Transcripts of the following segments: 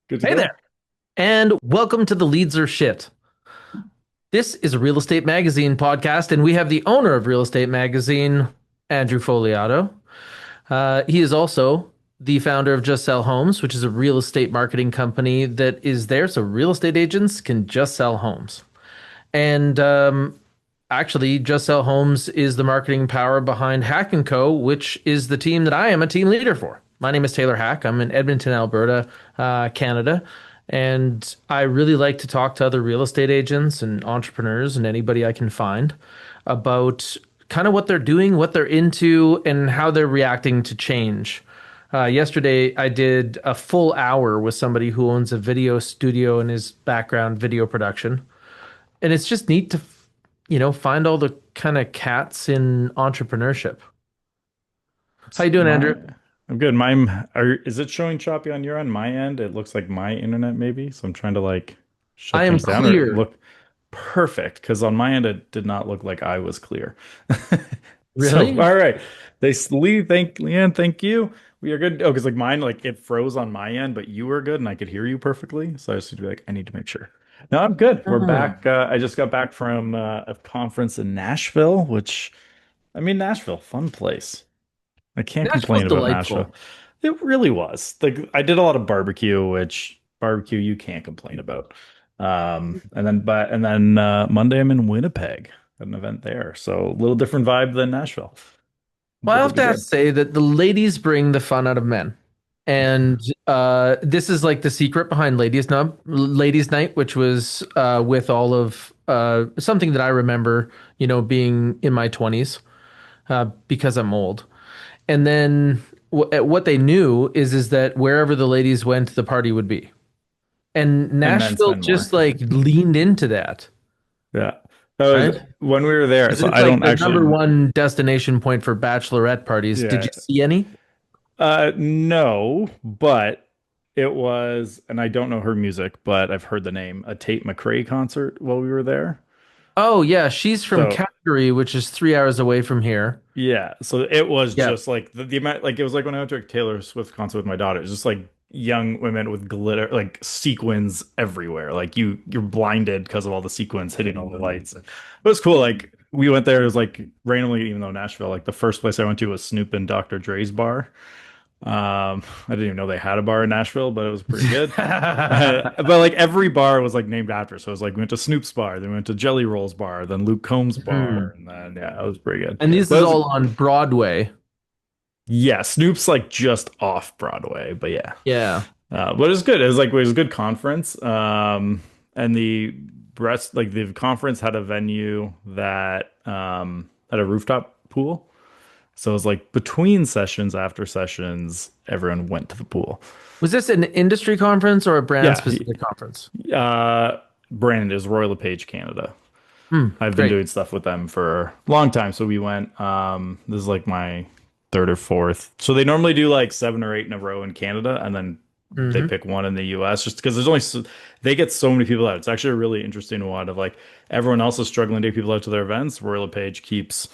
Good to Hey go. there, and welcome to the Leads Are Shit. This is a real estate magazine podcast, and we have the owner of Real Estate Magazine, Andrew Foliato. He is also the founder of Just Sell Homes, which is a real estate marketing company that is there so real estate agents can just sell homes. And actually, Just Sell Homes is the marketing power behind Hack & Co., which is the team that I am a team leader for. My name is Taylor Hack. I'm in Edmonton, Alberta, Canada. And I really like to talk to other real estate agents and entrepreneurs and anybody I can find about kind of what they're doing, what they're into, and how they're reacting to change. Yesterday, I did a full hour with somebody who owns a video studio in his background, video production. And it's just neat to, find all the kind of cats in entrepreneurship. How you doing, Andrew? I'm good. Is it showing choppy on your end? My end, it looks like my internet maybe. So I'm trying to like shut I am things down or clear. look perfect because on my end it did not look like I was clear. So Really? all right, thank Leanne, thank you. We are good. Oh, because like mine, like it froze on my end, but you were good and I could hear you perfectly. So I just need to be like, I need to make sure. No, I'm good. We're Oh. back. I just got back from a conference in Nashville, which I mean, Nashville, fun place. I can't Nashville's complain about delightful. Nashville. It really was. Like I did a lot of barbecue, which barbecue you can't complain about. And then Monday I'm in Winnipeg at an event there. So a little different vibe than Nashville. Well, I But it'll have be to good. say that the ladies bring the fun out of men. And this is like the secret behind Ladies Night, which was with all of something that I remember, being in my 20s because I'm old. And then what they knew is that wherever the ladies went, the party would be. And And men Nashville spend more. just like leaned into that, Yeah. That was right? when we were there. Because So it's I like don't the number actually, one destination point for bachelorette parties. Did yeah. you see any? No, but it was, and I don't know her music, but I've heard the name, a Tate McRae concert while we were there. Oh yeah, she's from So Calgary, which is 3 hours away from here. yeah, so it was Yeah. just like the amount, like it was like when I went to a Taylor Swift concert with my daughter. It was just like young women with glitter, like sequins everywhere. Like you're blinded because of all the sequins hitting all the lights. It was cool. Like we went there. It was like randomly, even though Nashville, like the first place I went to was Snoop and Dr. Dre's bar. I didn't even know they had a bar in Nashville, but it was pretty good. But like every bar was like named after. So it was like we went to Snoop's bar, then we went to Jelly Roll's bar, then Luke Combs bar, Hmm. and then yeah, it was pretty good. And this But is it was all on Broadway. yeah, Snoop's like just off Broadway, but yeah. Yeah. But it was good. It was a good conference. And the conference had a venue that had a rooftop pool. So it was like between sessions, after sessions, everyone went to the pool. Was this an industry conference or a brand Yeah, specific conference? Brandon is Royal LePage Canada. Hmm. I've been Great. doing stuff with them for a long time. So we went, this is like my third or fourth. So they normally do like 7 or 8 in a row in Canada, and then they Hmm. pick one in the US just because they get so many people out. It's actually a really interesting one of like everyone else is struggling to get people out to their events. Royal LePage keeps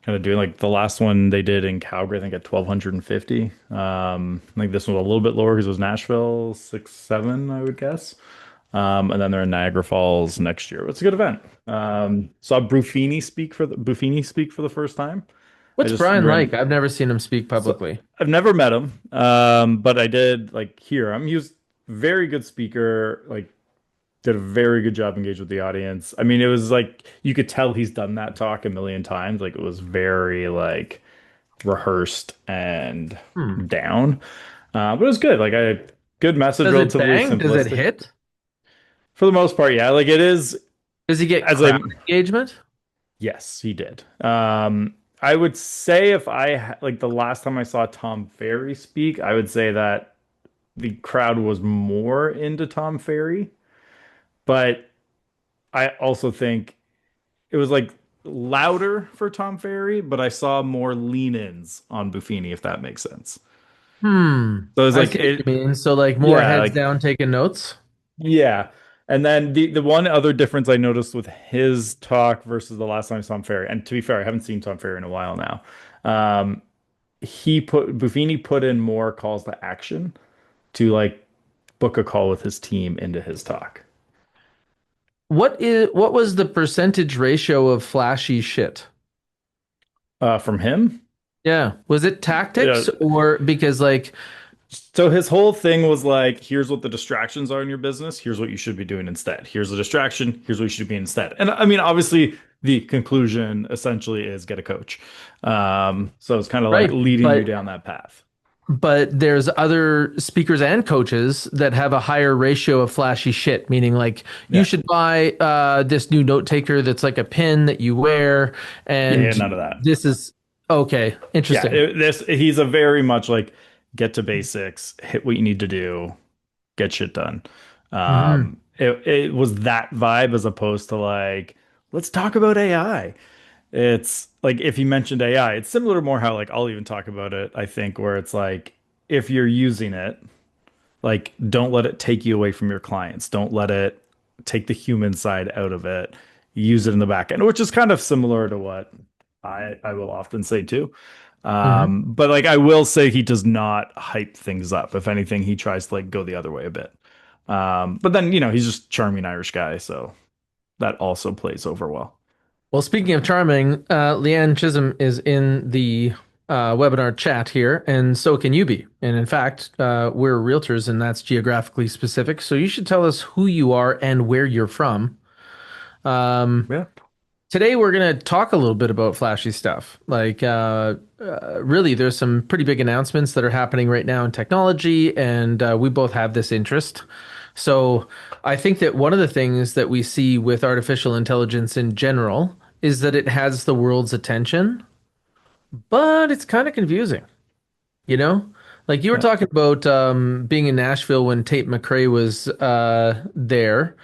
kind of doing like the last one they did in Calgary, I think at 1,250. I think this one was a little bit lower because it was Nashville, 6, 7, I would guess. And then they're in Niagara Falls next year. It's a good event. Saw Buffini speak for the first time. I What's just Brian ran. like? I've never seen him speak So publicly. I've never met him, but I did like hear him. He was very good speaker. Like did a very good job engaged with the audience. I mean, it was like you could tell he's done that talk a million times. Like it was very like rehearsed and Hmm. down. But it was good. Like I good message, Does it relatively bang? Does it simplistic. hit? For the most part, yeah. Like it is Does he get as I crowd engagement? yes, he did. I would say if like the last time I saw Tom Ferry speak, I would say that the crowd was more into Tom Ferry, but I also think it was like louder for Tom Ferry, but I saw more lean-ins on Buffini, if that makes sense. Hmm. So it was I like see what you it, mean. So like more yeah, heads like down taking notes. yeah. And then the one other difference I noticed with his talk versus the last time I saw Tom Ferry, and to be fair, I haven't seen Tom Ferry in a while now. Buffini put in more calls to action to like book a call with his team into his talk. What was the percentage ratio of flashy shit? From him. Yeah. Was it Yeah. tactics or because like So his whole thing was like, here's what the distractions are in your business. Here's what you should be doing instead. Here's the distraction. Here's what you should be instead. And I mean, obviously, the conclusion essentially is get a coach. So it's kind of like right, leading you but down that path. there's other speakers and coaches that have a higher ratio of flashy shit, meaning like you Yeah. should buy this new note taker that's like a pin that you wear, Yeah. Yeah. and None of that. this is okay, Yeah. interesting. He's a very much like get to basics, hit what you need to do, get shit done. Hmm. It was that vibe as opposed to like, let's talk about AI. It's like if you mentioned AI, it's similar to more how like I'll even talk about it, I think, where it's like if you're using it, like don't let it take you away from your clients. Don't let it take the human side out of it. Use it in the back end, which is kind of similar to what I will often say too. Hmm. But like I will say he does not hype things up. If anything, he tries to like go the other way a bit. But then, he's just a charming Irish guy, so that also plays over well. Well, speaking of charming, Leanne Chisholm is in the webinar chat here, and so can you be. And in fact, we're realtors, and that's geographically specific. So you should tell us who you are and where you're from. Um, Yeah. Today, we're going to talk a little bit about flashy stuff. Like, really, there's some pretty big announcements that are happening right now in technology, and we both have this interest. So, I think that one of the things that we see with artificial intelligence in general is that it has the world's attention, but it's kind of confusing. You know, like you were Yeah. talking about being in Nashville when Tate McRae was there,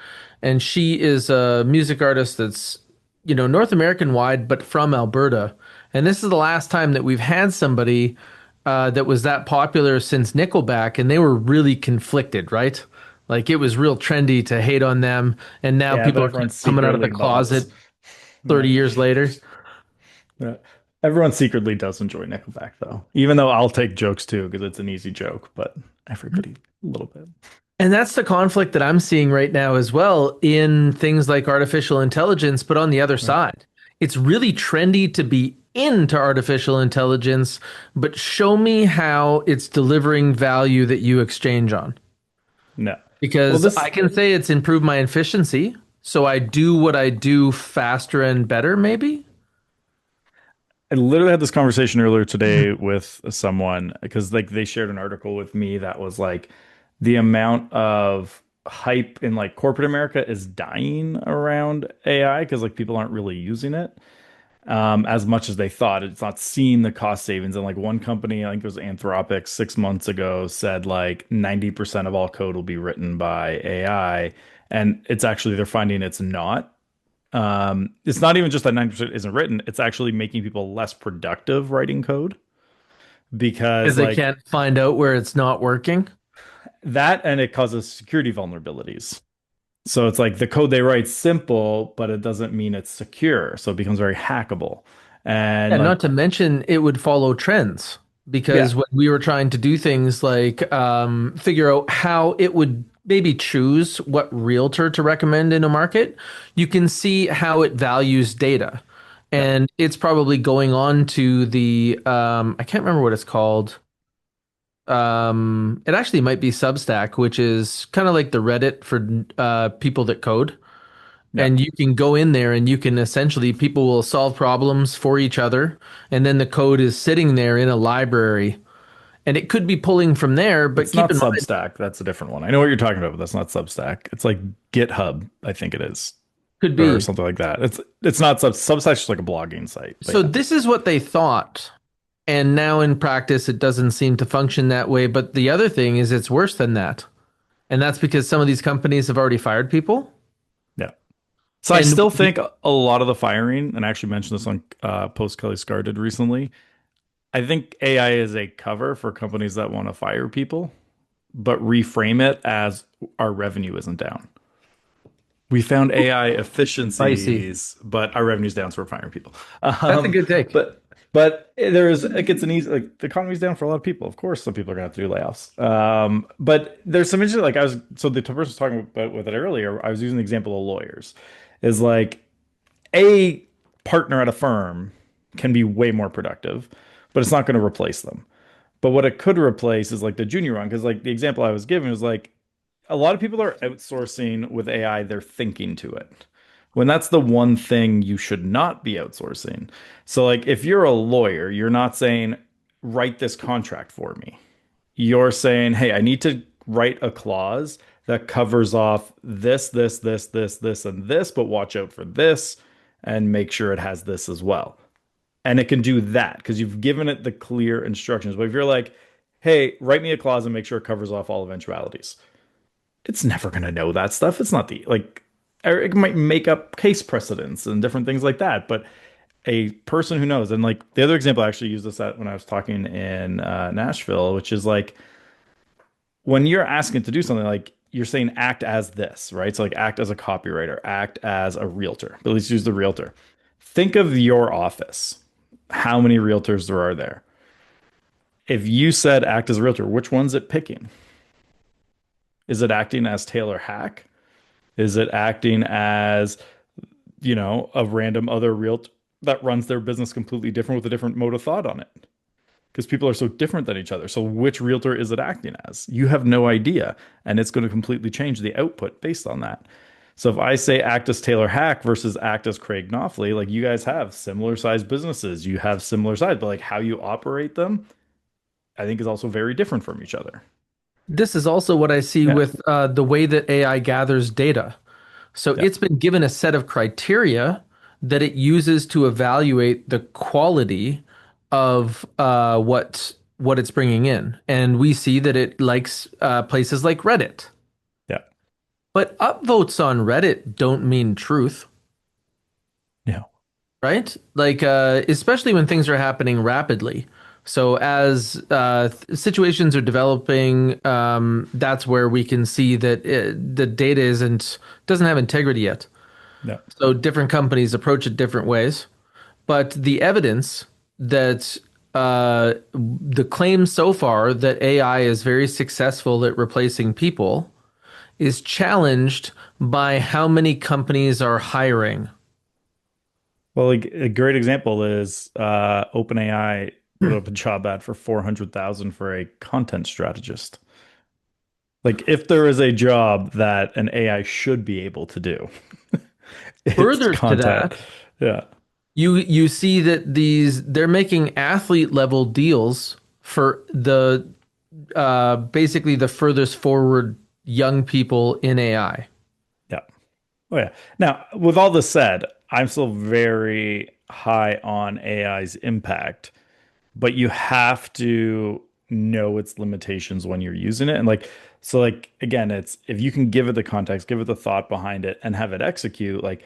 and she is a music artist that's, North American wide, but from Alberta. And this is the last time that we've had somebody that was that popular since Nickelback, and they were really conflicted, right? Like it was real trendy to hate on them, and now Yeah, but people are everyone kind of coming out of the secretly loves. closet Yeah. 30 years later. Yeah. Everyone secretly does enjoy Nickelback, though. Even though I'll take jokes too, because it's an easy joke, but everybody a little bit. And that's the conflict that I'm seeing right now as well in things like artificial intelligence, but on the other Right. side, it's really trendy to be into artificial intelligence, but show me how it's delivering value that you exchange on. No. Well, Because I this can say it's improved my efficiency, so I do what I do faster and better, maybe. I literally had this conversation earlier today with someone because like they shared an article with me that was like the amount of hype in like corporate America is dying around AI because like people aren't really using it as much as they thought. It's not seeing the cost savings. And like one company, I think it was Anthropic 6 months ago, said like 90% of all code will be written by AI. And it's actually, they're finding it's not. It's not even just that 90% isn't written, it's actually making people less productive writing code Because because they like can't find out where it's not working. that and it causes security vulnerabilities. So it's like the code they write simple, but it doesn't mean it's secure. So it becomes very hackable. And And like, not to mention, it would follow trends yeah, because when we were trying to do things like figure out how it would maybe choose what realtor to recommend in a market, you can see how it values data. yeah, And it's probably going on to the, I can't remember what it's called. It actually might be Substack, which is kind of like the Reddit for people that code. yeah. And you can go in there and you can essentially, people will solve problems for each other. And then the code is sitting there in a library. And it could be pulling from there, but It's keep not in mind, Substack. That's a different one. I know what you're talking about, but that's not Substack. It's like GitHub, I think it is, could or be. something like that. It's not Substack's just like a blogging site. But So yeah, this is what they thought. And now in practice, it doesn't seem to function that way. But the other thing is it's worse than that. And that's because some of these companies have already fired people. yeah. So I And still think a lot of the firing, and I actually mentioned this on post Kelly Scar did recently. I think AI is a cover for companies that want to fire people, but reframe it as our revenue isn't down. We found AI spicy. efficiencies, but our revenue's down, so we're firing people. That's a good take. But But there's it gets an easy like the economy's down for a lot of people. Of course, some people are gonna have to do layoffs. But there's some interesting like I was so the person was talking about with it earlier. I was using the example of lawyers. Is like a partner at a firm can be way more productive, but it's not going to replace them. But what it could replace is like the junior one, because like the example I was giving was like a lot of people are outsourcing with AI their thinking to it. When that's the one thing you should not be outsourcing. So like if you're a lawyer, you're not saying write this contract for me. You're saying, "Hey, I need to write a clause that covers off this, and this, but watch out for this and make sure it has this as well." And it can do that because you've given it the clear instructions. But if you're like, "Hey, write me a clause and make sure it covers off all eventualities," it's never going to know that stuff. It's not the like, or it might make up case precedents and different things like that. But a person who knows, and like the other example I actually used this at when I was talking in Nashville, which is like when you're asking to do something like you're saying act as this, right? So like act as a copywriter, act as a realtor, but let's use the realtor. Think of your office. How many realtors there are there? If you said act as a realtor, which one's it picking? Is it acting as Taylor Hack? Is it acting as, a random other realtor that runs their business completely different with a different mode of thought on it? Because people are so different than each other. So which realtor is it acting as? You have no idea, and it's going to completely change the output based on that. So if I say act as Taylor Hack versus act as Craig Knopfler, like you guys have similar sized businesses, you have similar size, but like how you operate them, I think is also very different from each other. This is also what I see Yeah, with the way that AI gathers data. So yeah, it's been given a set of criteria that it uses to evaluate the quality of what it's bringing in, and we see that it likes places like Reddit. yeah, But upvotes on Reddit don't mean truth, yeah, right? Like especially when things are happening rapidly. So as situations are developing, that's where we can see that the data isn't doesn't have integrity yet. yeah. So different companies approach it different ways, but the evidence that the claim so far that AI is very successful at replacing people is challenged by how many companies are hiring. Well, like, a great example is OpenAI put up a job ad for 400,000 for a content strategist. Like, if there is a job that an AI should be able to do, it's Further to content. that, Yeah. you see that they're making athlete level deals for the basically the furthest forward young people in AI. Yeah. Oh, yeah. Now, with all this said, I'm still very high on AI's impact, but you have to know its limitations when you're using it. And like, so like again, it's if you can give it the context, give it the thought behind it, and have it execute, like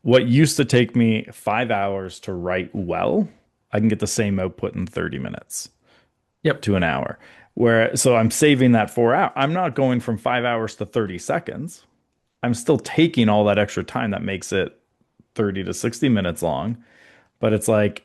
what used to take me 5 hours to write well, I can get the same output in 30 minutes Yep. to an hour. Where so I'm saving that 4 hours. I'm not going from 5 hours to 30 seconds. I'm still taking all that extra time that makes it 30 to 60 minutes long. But it's like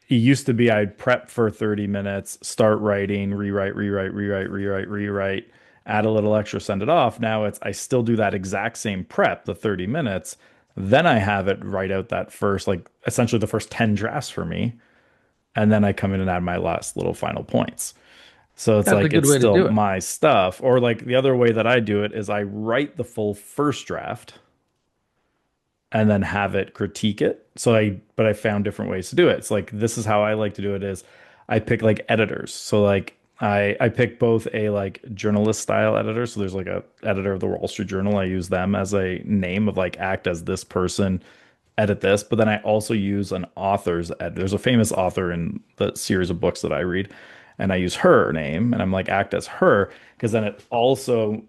it used to be I'd prep for 30 minutes, start writing, rewrite, add a little extra, send it off. Now it's I still do that exact same prep, the 30 minutes. Then I have it write out that first, like essentially the first 10 drafts for me. And then I come in and add my last little final points. So it's That's a like good it's way to still do it. my stuff. Or like the other way that I do it is I write the full first draft and then have it critique it. But I found different ways to do it. It's like this is how I like to do it is I pick like editors. So like I pick both a like journalist style editor. So there's like a editor of the Wall Street Journal. I use them as a name of like act as this person, edit this. But then I also use an author's ed. There's a famous author in the series of books that I read, and I use her name and I'm like act as her because then it also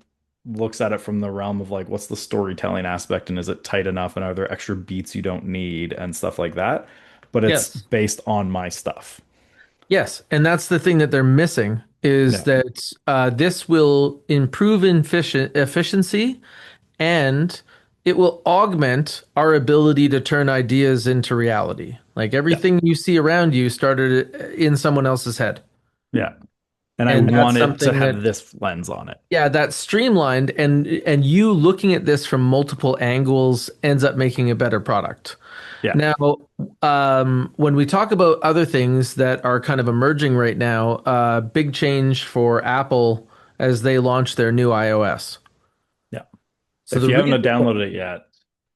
looks at it from the realm of like what's the storytelling aspect and is it tight enough and are there extra beats you don't need and stuff like that. But it's Yes. based on my stuff. Yes, and that's the thing that they're missing is Yeah. that this will improve efficiency and it will augment our ability to turn ideas into reality. Like Yeah. everything you see around you started in someone else's head. Yeah. And I And that's want it to something have that, this lens on it. yeah, that's streamlined and you looking at this from multiple angles ends up making a better product. Yeah. Now, when we talk about other things that are kind of emerging right now, big change for Apple as they launch their new iOS. Yeah. So If the you haven't reason, downloaded it yet,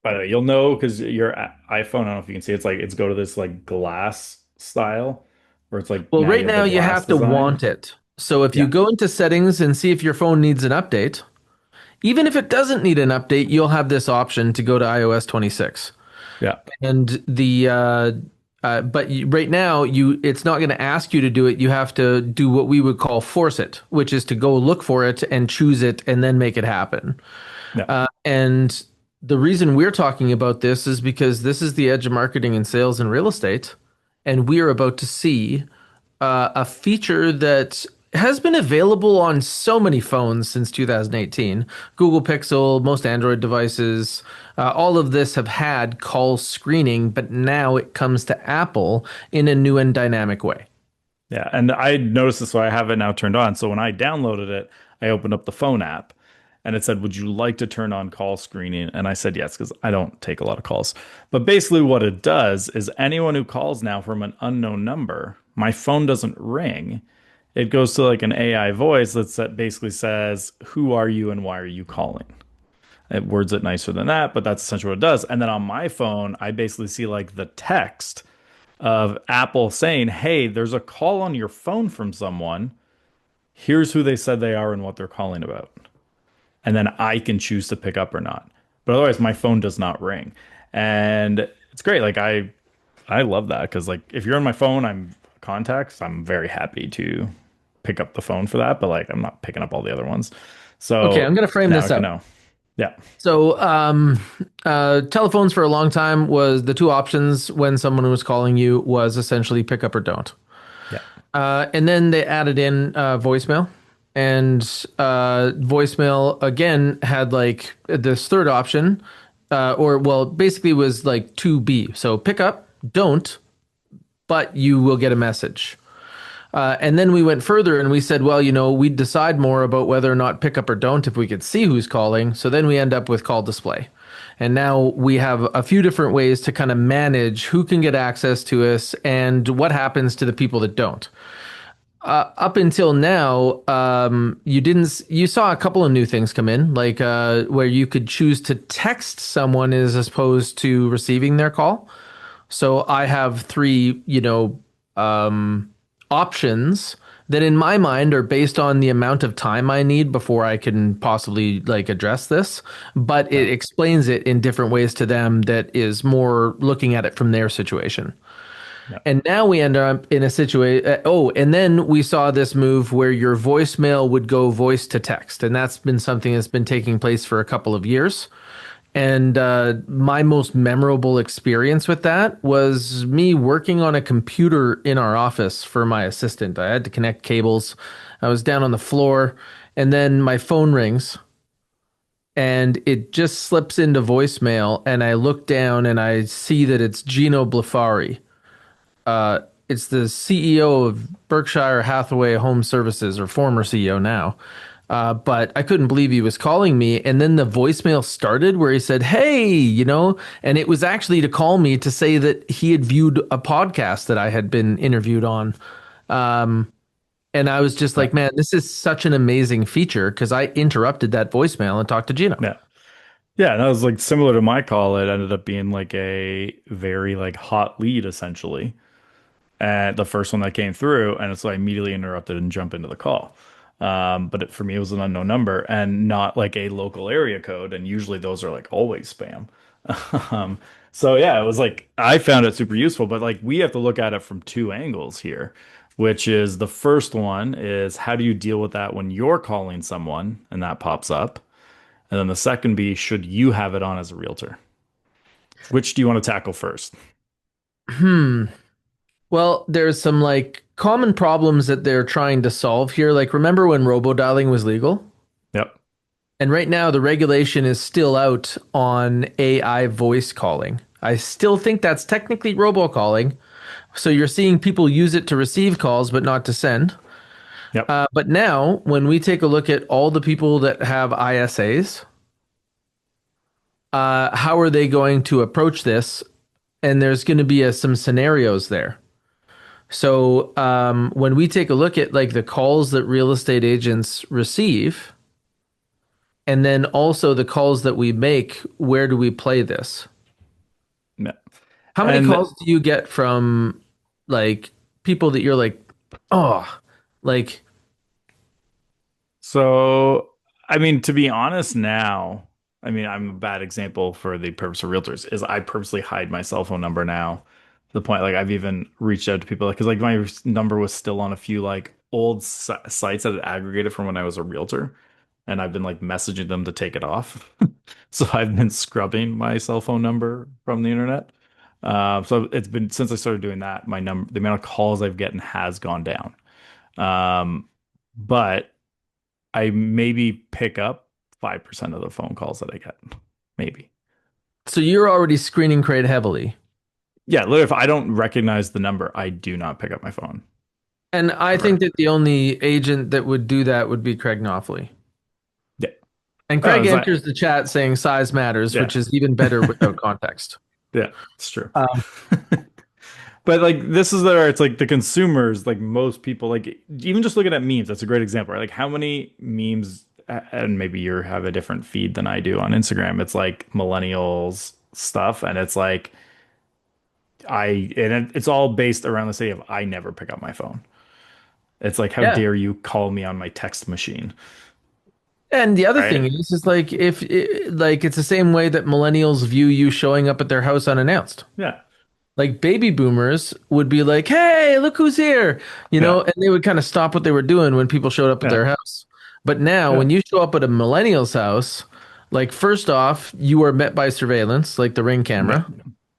by the way, you'll know because your iPhone, I don't know if you can see, it's go to this like glass style where it's like well, now right you have the now you glass have to design. want it. So if you Yeah. go into settings and see if your phone needs an update, even if it doesn't need an update, you'll have this option to go to iOS 26. Yeah. And right now it's not going to ask you to do it. You have to do what we would call force it, which is to go look for it and choose it and then make it happen. Yeah. And the reason we're talking about this is because this is the edge of marketing and sales and real estate, and we are about to see a feature that has been available on so many phones since 2018. Google Pixel, most Android devices, all of this have had call screening, but now it comes to Apple in a new and dynamic way. Yeah, and I noticed this, so I have it now turned on. So when I downloaded it, I opened up the phone app and it said, "Would you like to turn on call screening?" And I said yes, because I don't take a lot of calls. But basically, what it does is anyone who calls now from an unknown number, my phone doesn't ring. It goes to like an AI voice that basically says, "Who are you and why are you calling?" It words it nicer than that, but that's essentially what it does. And then on my phone, I basically see like the text of Apple saying, "Hey, there's a call on your phone from someone. Here's who they said they are and what they're calling about." And then I can choose to pick up or not. But otherwise, my phone does not ring. And it's great. Like I love that because like if you're on my phone, I'm contacts, I'm very happy to pick up the phone for that, but like I'm not picking up all the other ones. Okay, So I'm going to frame now I this can out. know. Yeah. So, telephones for a long time was the two options when someone was calling you was essentially pick up or don't. Yeah. And then they added in voicemail. And voicemail again had like this third option, or well, basically was like 2B. So pick up, don't, but you will get a message. And then we went further and we said, well, we'd decide more about whether or not pick up or don't if we could see who's calling. So then we end up with call display. And now we have a few different ways to kind of manage who can get access to us and what happens to the people that don't. Up until now, you saw a couple of new things come in, like where you could choose to text someone as opposed to receiving their call. So I have three, options that in my mind are based on the amount of time I need before I can possibly like address this, but Yeah. it explains it in different ways to them that is more looking at it from their situation. Yeah. And now we end up in a situation. Oh, and then we saw this move where your voicemail would go voice to text. And that's been something that's been taking place for a couple of years. And my most memorable experience with that was me working on a computer in our office for my assistant. I had to connect cables. I was down on the floor, and then my phone rings and it just slips into voicemail. And I look down and I see that it's Gino Blafari. It's the CEO of Berkshire Hathaway Home Services, or former CEO now. But I couldn't believe he was calling me. And then the voicemail started where he said, "Hey, and it was actually to call me to say that he had viewed a podcast that I had been interviewed on. Um, and I was just Yeah. like, man, this is such an amazing feature because I interrupted that voicemail and talked to Gino. Yeah. Yeah, and that was like similar to my call. It ended up being like a very like hot lead essentially. And the first one that came through, and so I immediately interrupted and jumped into the call. But for me, it was an unknown number and not like a local area code. And usually those are like always spam. Um, so yeah, it was like I found it super useful, but like we have to look at it from two angles here, which is the first one is how do you deal with that when you're calling someone and that pops up? And then the second be, should you have it on as a realtor? Which do you want to tackle first? Hmm. Well, there's some like common problems that they're trying to solve here. Like, remember when robodialing was legal? Yep. And right now, the regulation is still out on AI voice calling. I still think that's technically robocalling. So you're seeing people use it to receive calls, but not to send. Yep. But now, when we take a look at all the people that have ISAs, how are they going to approach this? And there's going to be some scenarios there. So when we take a look at like the calls that real estate agents receive, and then also the calls that we make, where do we play this? Yeah. How many And calls do you get from like people that you're like, oh, like, so, I mean, to be honest now, I mean, I'm a bad example for the purpose of realtors, is I purposely hide my cell phone number now to the point like I've even reached out to people because like my number was still on a few like old sites that had aggregated from when I was a realtor, and I've been like messaging them to take it off. So I've been scrubbing my cell phone number from the internet. So it's been since I started doing that, my number, the amount of calls I've gotten has gone down. Um, but I maybe pick up 5% of the phone calls that I get. Maybe. so you're already screening Crate heavily. Yeah, literally, if I don't recognize the number, I do not pick up my phone And I think ever. that the only agent that would do that would be Craig Knopfley. Yeah. And Oh, Craig it's like, enters the chat saying size matters, yeah. which is even better without context. Yeah, it's true. Um, But like this is where it's like the consumers, like most people, like even just looking at memes, that's a great example, right? Like how many memes, and maybe you have a different feed than I do on Instagram. It's like millennials stuff, and it's like it's all based around the city of I never pick up my phone. It's like, how yeah. dare you call me on my text machine, And the other thing right? is like if like it's the same way that millennials view you showing up at their house unannounced. Yeah, Like baby boomers would be like, "Hey, look who's here," yeah, and they would kind of stop what they were doing when people showed up at yeah, their house. But now, yeah, when you show up at a millennial's house, like first off, you are met by surveillance, like the Ring yeah, camera,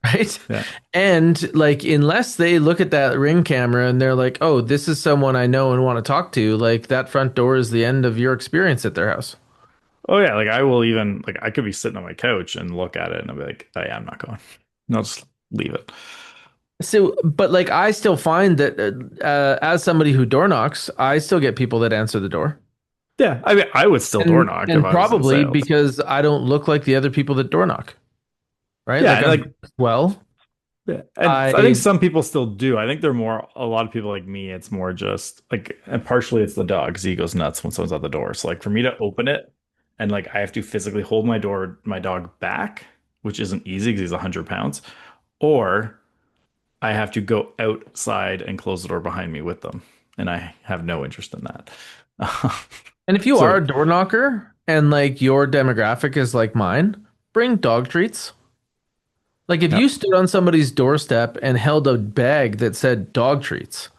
right? yeah. And like, unless they look at that Ring camera and they're like, "Oh, this is someone I know and want to talk to," like that front door is the end of your experience at their house. Oh yeah, like I will even like I could be sitting on my couch and look at it and I'll be like, oh yeah, I'm not going. And I'll just leave it. So, but like, I still find that as somebody who door knocks, I still get people that answer the door. Yeah, I mean, I would still door knock if And I was in probably sales. because I don't look like the other people that door knock, right? Yeah, Like and I'm like well, yeah, and I think I some people still do. I think they're more a lot of people like me. It's more just like, and partially it's the dog because he goes nuts when someone's at the door. So like for me to open it and like I have to physically hold my dog back, which isn't easy because he's 100 pounds, or I have to go outside and close the door behind me with them, and I have no interest in that. and if you are So a door knocker and like your demographic is like mine, bring dog treats. Like if yeah, you stood on somebody's doorstep and held a bag that said dog treats,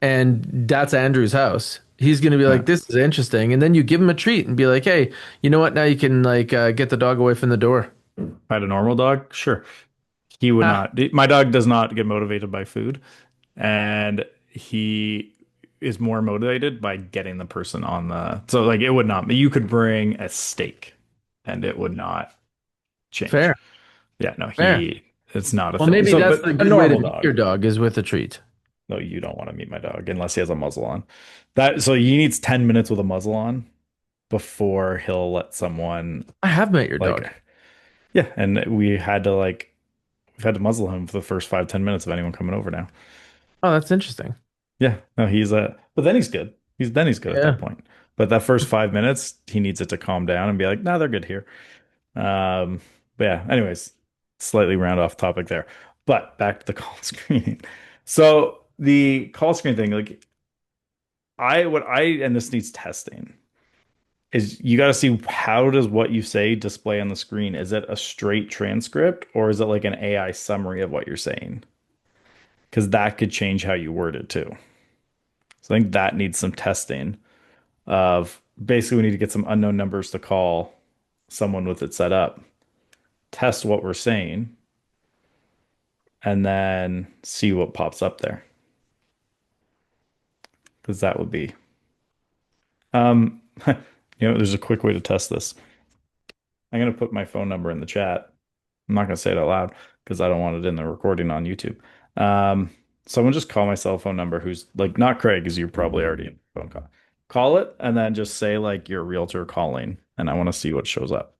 and that's Andrew's house, he's gonna be yeah. like, "This is interesting," and then you give him a treat and be like, "Hey, you know what? Now you can like get the dog away from the door." If I had a normal dog, sure. He would Ah, not. My dog does not get motivated by food, and he is more motivated by getting the person on the. So like it would not. You could bring a steak, and it would not change. fair, Yeah, no, fair. he. It's not a Well, thing. maybe So, that's but the a good way to normal meet your dog. dog is with a treat. No, you don't want to meet my dog unless he has a muzzle on. That so he needs 10 minutes with a muzzle on before he'll let someone I have met your dog. like yeah, and we've had to muzzle him for the first 5, 10 minutes of anyone coming over now. Oh, that's interesting. Yeah, no, but then he's good. He's good at that Yeah. point. But that first 5 minutes, he needs it to calm down and be like, "No, they're good here." Um, but yeah, anyways, slightly round off topic there. But back to the call screening. So the call screen thing, like and this needs testing, is you got to see how does what you say display on the screen? Is it a straight transcript or is it like an AI summary of what you're saying? Because that could change how you word it too. So I think that needs some testing of basically we need to get some unknown numbers to call someone with it set up, test what we're saying, and then see what pops up there. Because that would be, um, there's a quick way to test this. I'm gonna put my phone number in the chat. I'm not gonna say it out loud because I don't want it in the recording on YouTube. Um, Someone just call my cell phone number who's like not Craig, because you're probably already in a phone call. Call it and then just say like you're a realtor calling, and I want to see what shows up.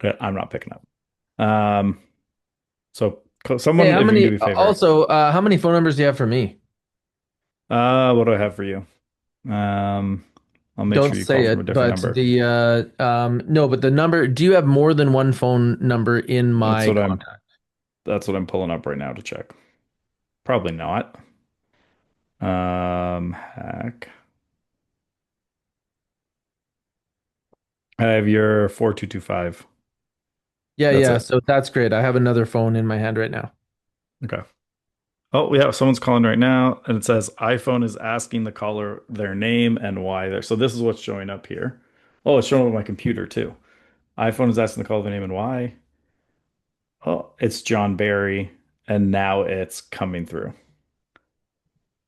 Okay, I'm not picking up. Um, so Hey, someone, how if you can do many, me a favor, also, how many phone numbers do you have for me? what do I have for you? Um, I'll make Don't sure you call say from a it, different but number. no, but the number, do you have more than one phone number in That's my what I'm contact? that's what I'm pulling up right now to check. Probably not. Hack. I have your 4225. Yeah, That's yeah. it. So that's great. I have another phone in my hand right now. Okay. Oh, yeah, someone's calling right now, and it says iPhone is asking the caller their name and why they're. So this is what's showing up here. Oh, it's showing up on my computer too. iPhone is asking the caller their name and why. Oh, it's John Barry, and now it's coming through.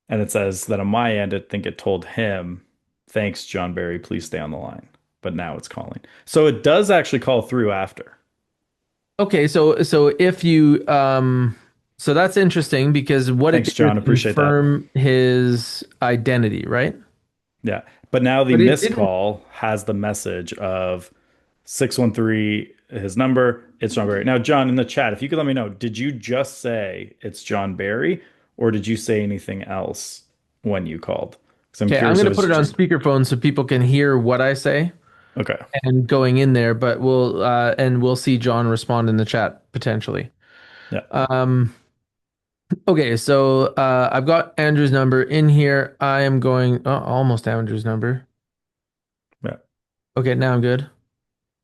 And it says that on my end, I think it told him, "Thanks, John Barry. Please stay on the line." But now it's calling. So it does actually call through after. Okay, so if you so that's interesting because what it Thanks, did was John. Appreciate that. confirm his identity, right? Yeah. But now the But it missed didn't. call has the message of 613, his number. It's John Barry. Now, John, in the chat, if you could let me know, did you just say it's John Barry or did you say anything else when you called? Because I'm Okay, I'm curious if gonna it's put it on just speakerphone so people can hear what I say okay. and going in there, but we'll see John respond in the chat potentially. Yeah. Um, okay, so I've got Andrew's number in here. I am going almost Andrew's number. Yeah. Okay, now I'm good.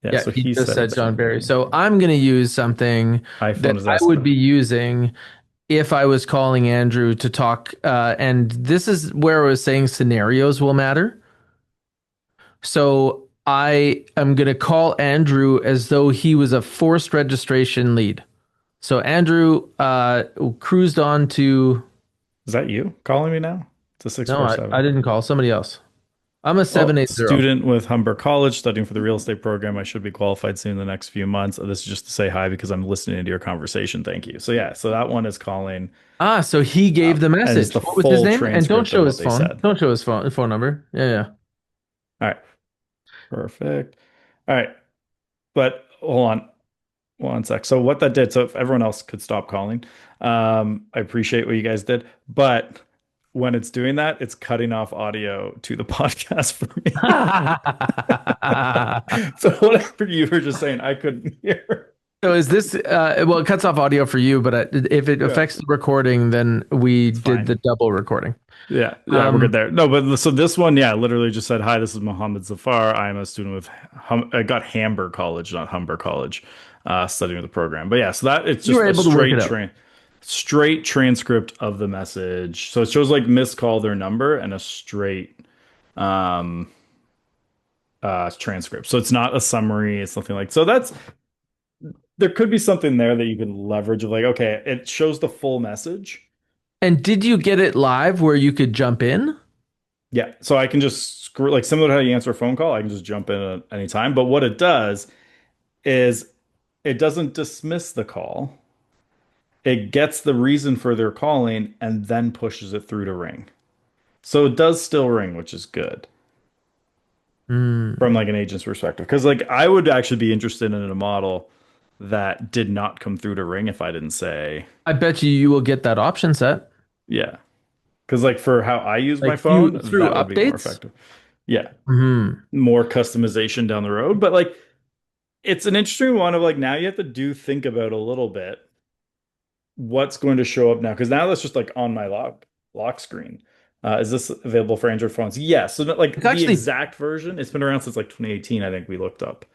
Yeah. Yeah, So he he just said said it's John John Barry. Barry. So I'm going to use something that iPhone is I asking would them. be using if I was calling Andrew to talk. And this is where I was saying scenarios will matter. So I am going to call Andrew as though he was a forced registration lead. So Andrew cruised on to. Is that you calling me now? It's a No, I 647. didn't call somebody else. I'm a Oh, 780. student with Humber College studying for the real estate program. I should be qualified soon in the next few months. This is just to say hi because I'm listening to your conversation. Thank you. So yeah, so that one is calling, Ah, so he gave the and it's message. the What was his full name? And don't transcript of show what his they phone. said. Don't show his phone number. Yeah, yeah. All right, perfect. All right, but hold on one sec. So what that did, so if everyone else could stop calling, I appreciate what you guys did, but when it's doing that, it's cutting off audio to the podcast for me. So whatever you were just saying, I couldn't hear. So is this well, it cuts off audio for you, but if it Yeah, affects the recording, then we it's did fine. the double recording. Yeah, yeah, we're good Um, there. No, but so this one, yeah, literally just said, "Hi, this is Mohammed Zafar. I am a student with I got Hamburg College, not Humber College, studying with the program." But yeah, so that it's you just were a able to work it out. straight transcript of the message. So it shows like missed call their number and a straight um transcript. So it's not a summary, it's nothing like. So that's there could be something there that you can leverage of like, okay, it shows the full message. And did you get it live where you could jump in? Yeah, so I can just screw like similar to how you answer a phone call, I can just jump in at any time. But what it does is it doesn't dismiss the call. It gets the reason for their calling and then pushes it through to ring. So it does still ring, which is good from Hmm. like an agent's perspective. Because like I would actually be interested in a model that did not come through to ring if I didn't say, I bet you will get that option set. yeah. Because like for how I use my Like through phone, through that would be more updates. effective. Yeah, Hmm. more customization down the road. But like it's an interesting one of like now you have to do think about a little bit what's going to show up now because now that's just like on my lock screen. Is this available for Android phones? Yes. So like It's the actually exact version, it's been around since like 2018, I think we looked up,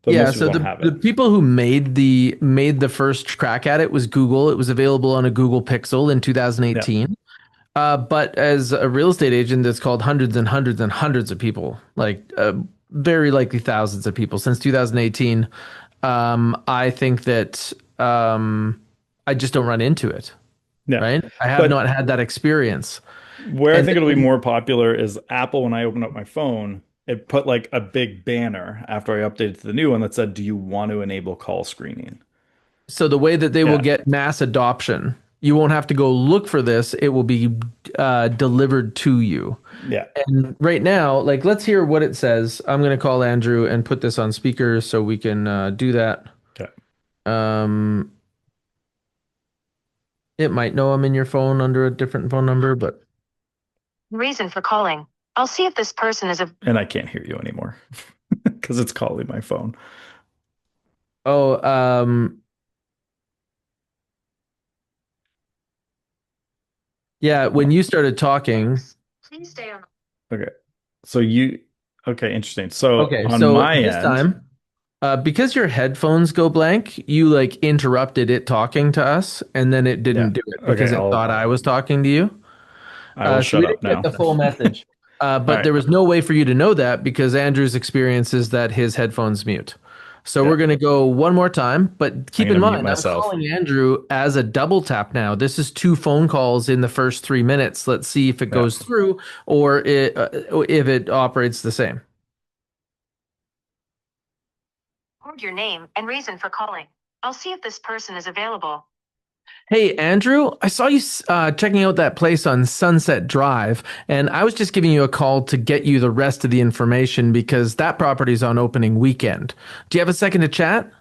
but yeah, most people so don't the have the it. people who made the first crack at it was Google. It was available on a Google Pixel in Yeah. 2018. But as a real estate agent that's called hundreds and hundreds and hundreds of people, like very likely thousands of people since 2018, I think that I just don't run into it, Yeah. right? I have not But had that experience. where I And think it'll be then, more popular is Apple when I open up my phone. it put like a big banner after I updated to the new one that said, "Do you want to enable call screening?" So the way that they will Yeah. get mass adoption, you won't have to go look for this. It will be delivered to you. Yeah. And right now, like, let's hear what it says. I'm going to call Andrew and put this on speaker so we can do that. Okay. Um, it might know I'm in your phone under a different phone number, but Reason for calling. I'll see if this person is a. And I can't hear you anymore because it's calling my phone. oh, yeah. When you started talking, Please stay on. Okay. So you, okay, interesting. So okay. on So my this end, time, because your headphones go blank, you like interrupted it talking to us, and then it yeah. didn't do it Okay, because it thought I was talking to you. I will So shut we up didn't get now. the full message. All But right. there was no way for you to know that because Andrew's experience is that his headphones mute. So Yeah. we're going to go one more time, but I'm keep in gonna mute mind, I'm myself. calling Andrew as a double tap now. This is two phone calls in the first 3 minutes. Let's see if it Yeah. goes through or if it operates the same. Record your name and reason for calling. I'll see if this person is available. Hey, Andrew, I saw you checking out that place on Sunset Drive, and I was just giving you a call to get you the rest of the information because that property's on opening weekend. Do you have a second to chat?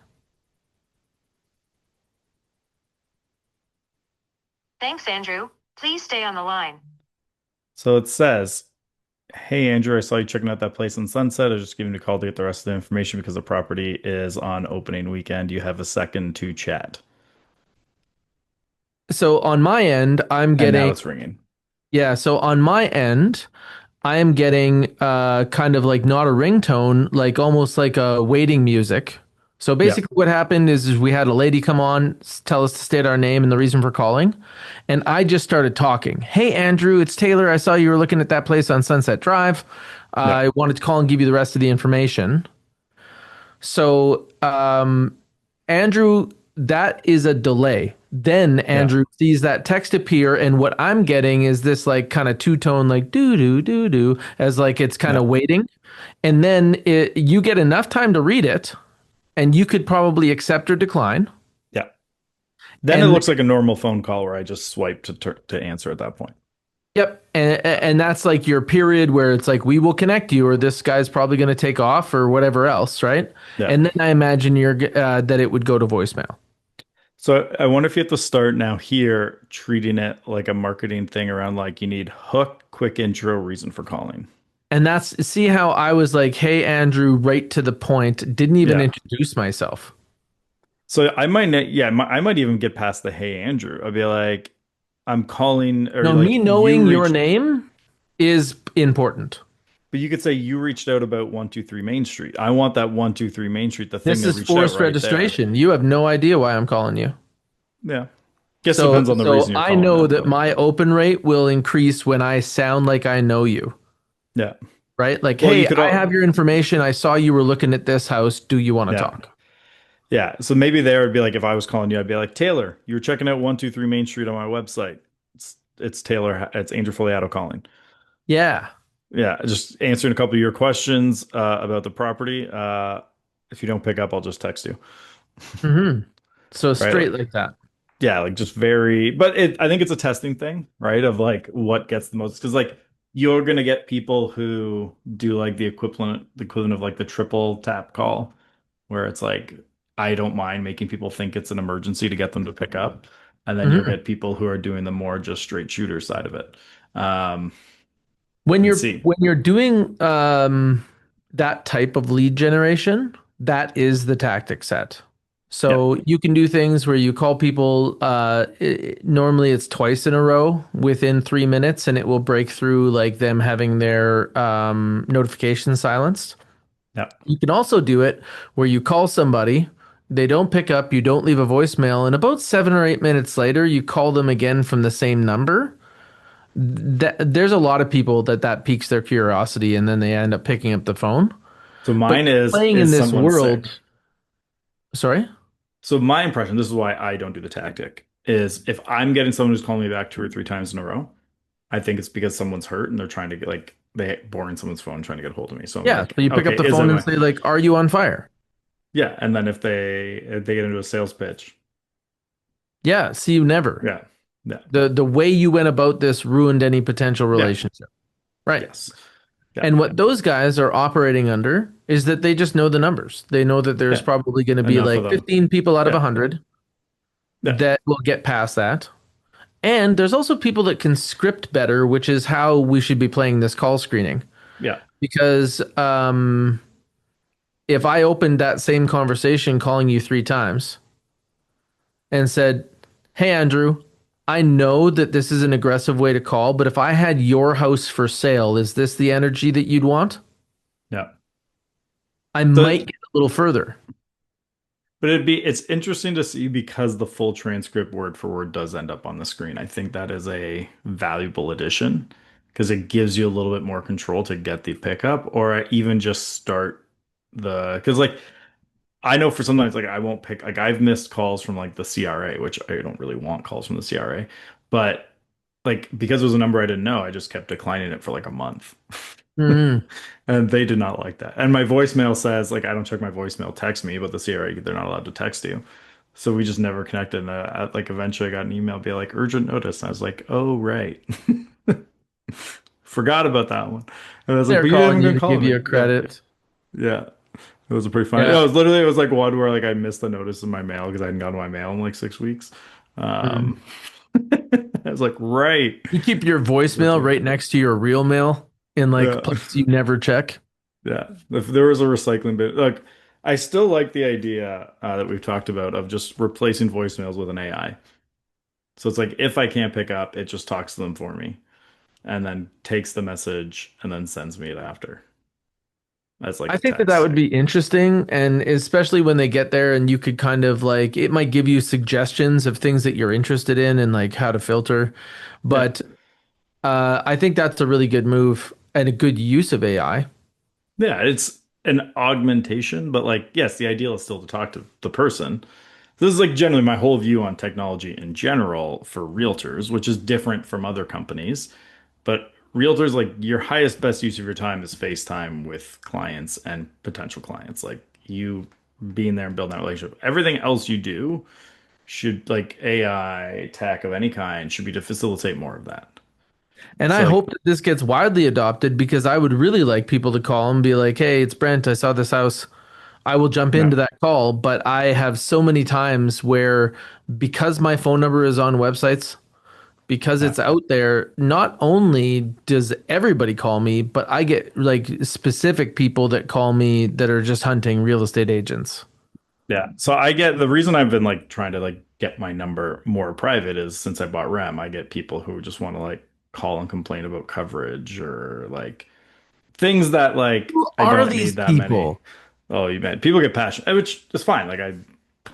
Thanks, Andrew. Please stay on the line. So it says, "Hey Andrew, I saw you checking out that place in Sunset. I was just giving you a call to get the rest of the information because the property is on opening weekend. You have a second to chat." So on my end, I'm And now getting, it's ringing. yeah, so on my end, I am getting kind of like not a ringtone, like almost like a waiting music. So Yeah. basically, what happened is we had a lady come on, tell us to state our name and the reason for calling. And I just started talking. Hey, Andrew, it's Taylor. I saw you were looking at that place on Sunset Drive. Yeah. I wanted to call and give you the rest of the information. So, Andrew, that is a delay. Then Yeah. Andrew sees that text appear, and what I'm getting is this like kind of two tone, like doo doo doo doo, as like it's kind Yeah. of waiting. And then you get enough time to read it, and you could probably accept or decline. Yeah. Then it And looks like a normal phone call where I just swipe to answer at that point. yep, and that's like your period where it's like we will connect you, or this guy's probably going to take off, or whatever else, right? Yeah. And then I imagine that it would go to voicemail. So I wonder if you have to start now here treating it like a marketing thing around like you need hook, quick intro, reason for calling. And that's see how I was like, "Hey Andrew," right to the point, didn't even Yeah. introduce myself. So I might, yeah, I might even get past the "Hey Andrew." I'll be like, "I'm calling," or No, me like you knowing your reached, name is important. but you could say you reached out about 123 Main Street. I want that 123 Main Street, the thing This that is reached out forced right there. registration. You have no idea why I'm calling you. Yeah. Guess it So depends on the so reason you're I calling know then, that but my open rate will increase when I sound like I know you, yeah. right? Like, Well, you "Hey, could I all, have your information. I saw you were looking at this house. Do you want to yeah. talk?" Yeah. So maybe there would be like if I was calling you, I'd be like, Taylor, you were checking out 123 Main Street on my website. It's Taylor, it's Andrew Foliato calling. Yeah. Yeah, just answering a couple of your questions about the property. If you don't pick up, I'll just text you. Hmm. So Right? straight like that. Yeah, like just very, but I think it's a testing thing, right? Of like what gets the most, because like you're gonna get people who do like the equivalent of like the triple tap call, where it's like, I don't mind making people think it's an emergency to get them to pick up. And then you'll Mhm. get people who are doing the more just straight shooter side of it. Um, When and you're see. when you're doing that type of lead generation, that is the tactic set. Yeah, So you can do things where you call people. Normally, it's twice in a row within 3 minutes, and it will break through like them having their notifications silenced. yeah. You can also do it where you call somebody, they don't pick up, you don't leave a voicemail, and about 7 or 8 minutes later, you call them again from the same number. There's a lot of people that piques their curiosity and then they end up picking up the phone. So But mine you're playing in is this someone world. sick. Sorry? So my impression, this is why I don't do the tactic, is if I'm getting someone who's calling me back two or three times in a row, I think it's because someone's hurt and they're trying to get like they borrowing someone's phone trying to get a hold of me. So I'm Yeah, like, so you pick up okay, the is it phone and my say like, "Are you on fire?" yeah? And then if they get into a sales pitch, Yeah, see you never. yeah, yeah, The way you went about this ruined any potential yeah, relationship. Right. yes, yeah, And what those guys are operating under is that they just know the numbers. They know that there's yeah. probably going to be Enough of like them. 15 people out of Yeah, 100 yeah, that will get past that. And there's also people that can script better, which is how we should be playing this call screening. yeah, Because if I opened that same conversation calling you 3 times and said, "Hey, Andrew, I know that this is an aggressive way to call, but if I had your house for sale, is this the energy that you'd want?" yeah. I So might get a little further. but it's interesting to see because the full transcript word for word does end up on the screen. I think that is a valuable addition because it gives you a little bit more control to get the pickup or even just start the because like I know for sometimes like I won't pick like I've missed calls from like the CRA, which I don't really want calls from the CRA, but like because it was a number I didn't know, I just kept declining it for like a month. Mhm. And they did not like that. And my voicemail says, like, I don't check my voicemail, text me, but the CRA, they're not allowed to text you. So we just never connected. And like, eventually I got an email be like, urgent notice. And I was like, oh, right. Forgot about that one. And I was like, They're but you calling haven't you been to give calling you me. a Yeah. credit. Yeah. It was a pretty funny. Yeah. It was like one where like I missed the notice in my mail because I hadn't gotten my mail in like 6 weeks. Mhm. Um, I was like, right. You keep your That's voicemail right. right next to your real mail in like Yeah. place you never check. Yeah, if there was a recycling bin, like I still like the idea that we've talked about of just replacing voicemails with an AI. So it's like if I can't pick up, it just talks to them for me and then takes the message and then sends me it after as like I a think that that text. would be interesting, and especially when they get there and you could kind of like it might give you suggestions of things that you're interested in and like how to filter. Yeah, But I think that's a really good move and a good use of AI. yeah, it's an augmentation, but like yes, the ideal is still to talk to the person. This is like generally my whole view on technology in general for realtors, which is different from other companies. But realtors, like your highest best use of your time is FaceTime with clients and potential clients. Like you being there and building that relationship. Everything else you do should like AI tech of any kind should be to facilitate more of that. And I So like hope that this gets widely adopted because I would really like people to call and be like, "Hey, it's Brent. I saw this house. I will jump no, into that call." But I have so many times where because my phone number is on websites, because no. it's out there, not only does everybody call me, but I get like specific people that call me that are just hunting real estate agents. Yeah. So I get the reason I've been like trying to like get my number more private is since I bought REM, I get people who just want to like call and complain about coverage or like things that like Who I are don't these need that many. people? Oh, you bet. People get passionate, which is fine. Like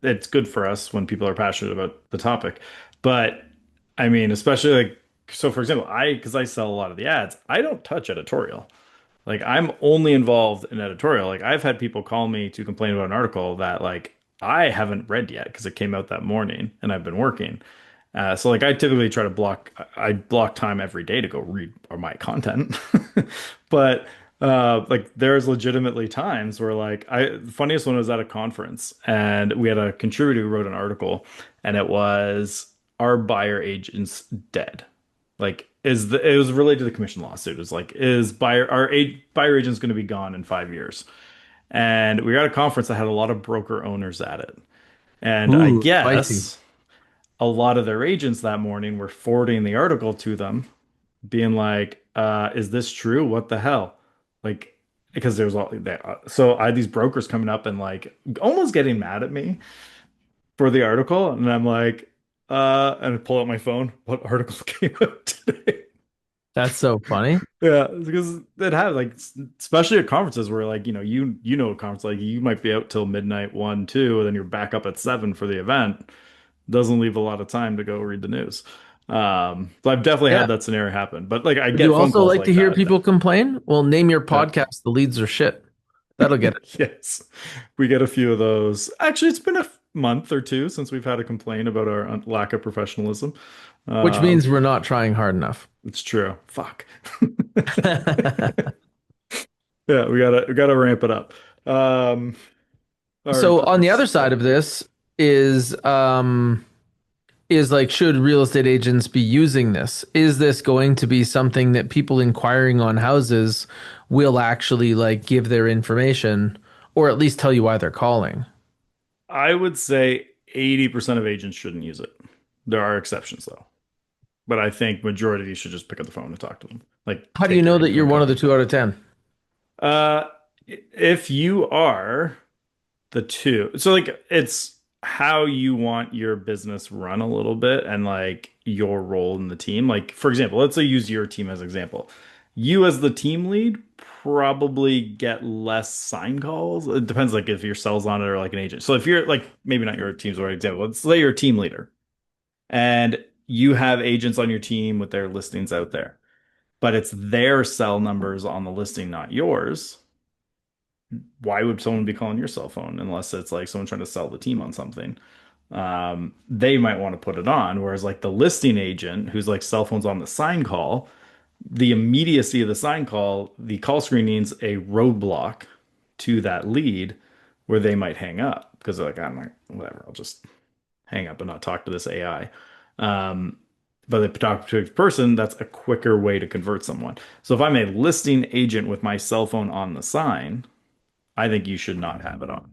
it's good for us when people are passionate about the topic. But I mean, especially like so for example, because I sell a lot of the ads, I don't touch editorial. Like I'm only involved in editorial. Like I've had people call me to complain about an article that like I haven't read yet because it came out that morning and I've been working. So like I typically try to I block time every day to go read my content. But like there's legitimately times where like the funniest one was at a conference and we had a contributor who wrote an article and it was our buyer agents dead. Like it was related to the commission lawsuit. It was like is buyer agent's going to be gone in 5 years. And we were at a conference that had a lot of broker owners at it. And I Ooh, spicy. guess a lot of their agents that morning were forwarding the article to them, being like, is this true? What the hell? Like, because there's all that. So I had these brokers coming up and like almost getting mad at me for the article. And I'm like, and I pull out my phone. What article came out today? That's so funny. Yeah, because it has like especially at conferences where like you know a conference like you might be out till midnight 1 2 and then you're back up at 7 for the event doesn't leave a lot of time to go read the news. So I've definitely Yeah. had that scenario happen, but like I Would you get phone also calls like to like hear that. people complain? Well, name your Yeah. podcast, The Leads Are Shit. That'll get it. Yes, we get a few of those. Actually, it's been a month or two since we've had a complaint about our lack of professionalism. Which Um, means we're not trying hard enough. it's true. Fuck. Yeah, we gotta ramp it up. Um, our So on the other yeah. side of this is is like, should real estate agents be using this? Is this going to be something that people inquiring on houses will actually like give their information or at least tell you why they're calling? I would say 80% of agents shouldn't use it. There are exceptions though. But I think majority of you should just pick up the phone and talk to them. Like How do you take their know that name you're and one of the contact. 2 out of 10? Uh, if you are the two, so like it's how you want your business run a little bit and like your role in the team. Like for example, let's say use your team as example. You as the team lead probably get less sign calls. It depends like if your sales on it or like an agent. So if you're like maybe not your team's the right example. Let's say you're a team leader and you have agents on your team with their listings out there, but it's their cell numbers on the listing, not yours. Why would someone be calling your cell phone unless it's like someone trying to sell the team on something? They might want to put it on. Whereas like the listing agent who's like cell phones on the sign call, the immediacy of the sign call, the call screening's a roadblock to that lead where they might hang up because they're like, I'm like, whatever, I'll just hang up and not talk to this AI. Um, but if talk to a person, that's a quicker way to convert someone. So if I'm a listing agent with my cell phone on the sign, I think you should not have it on.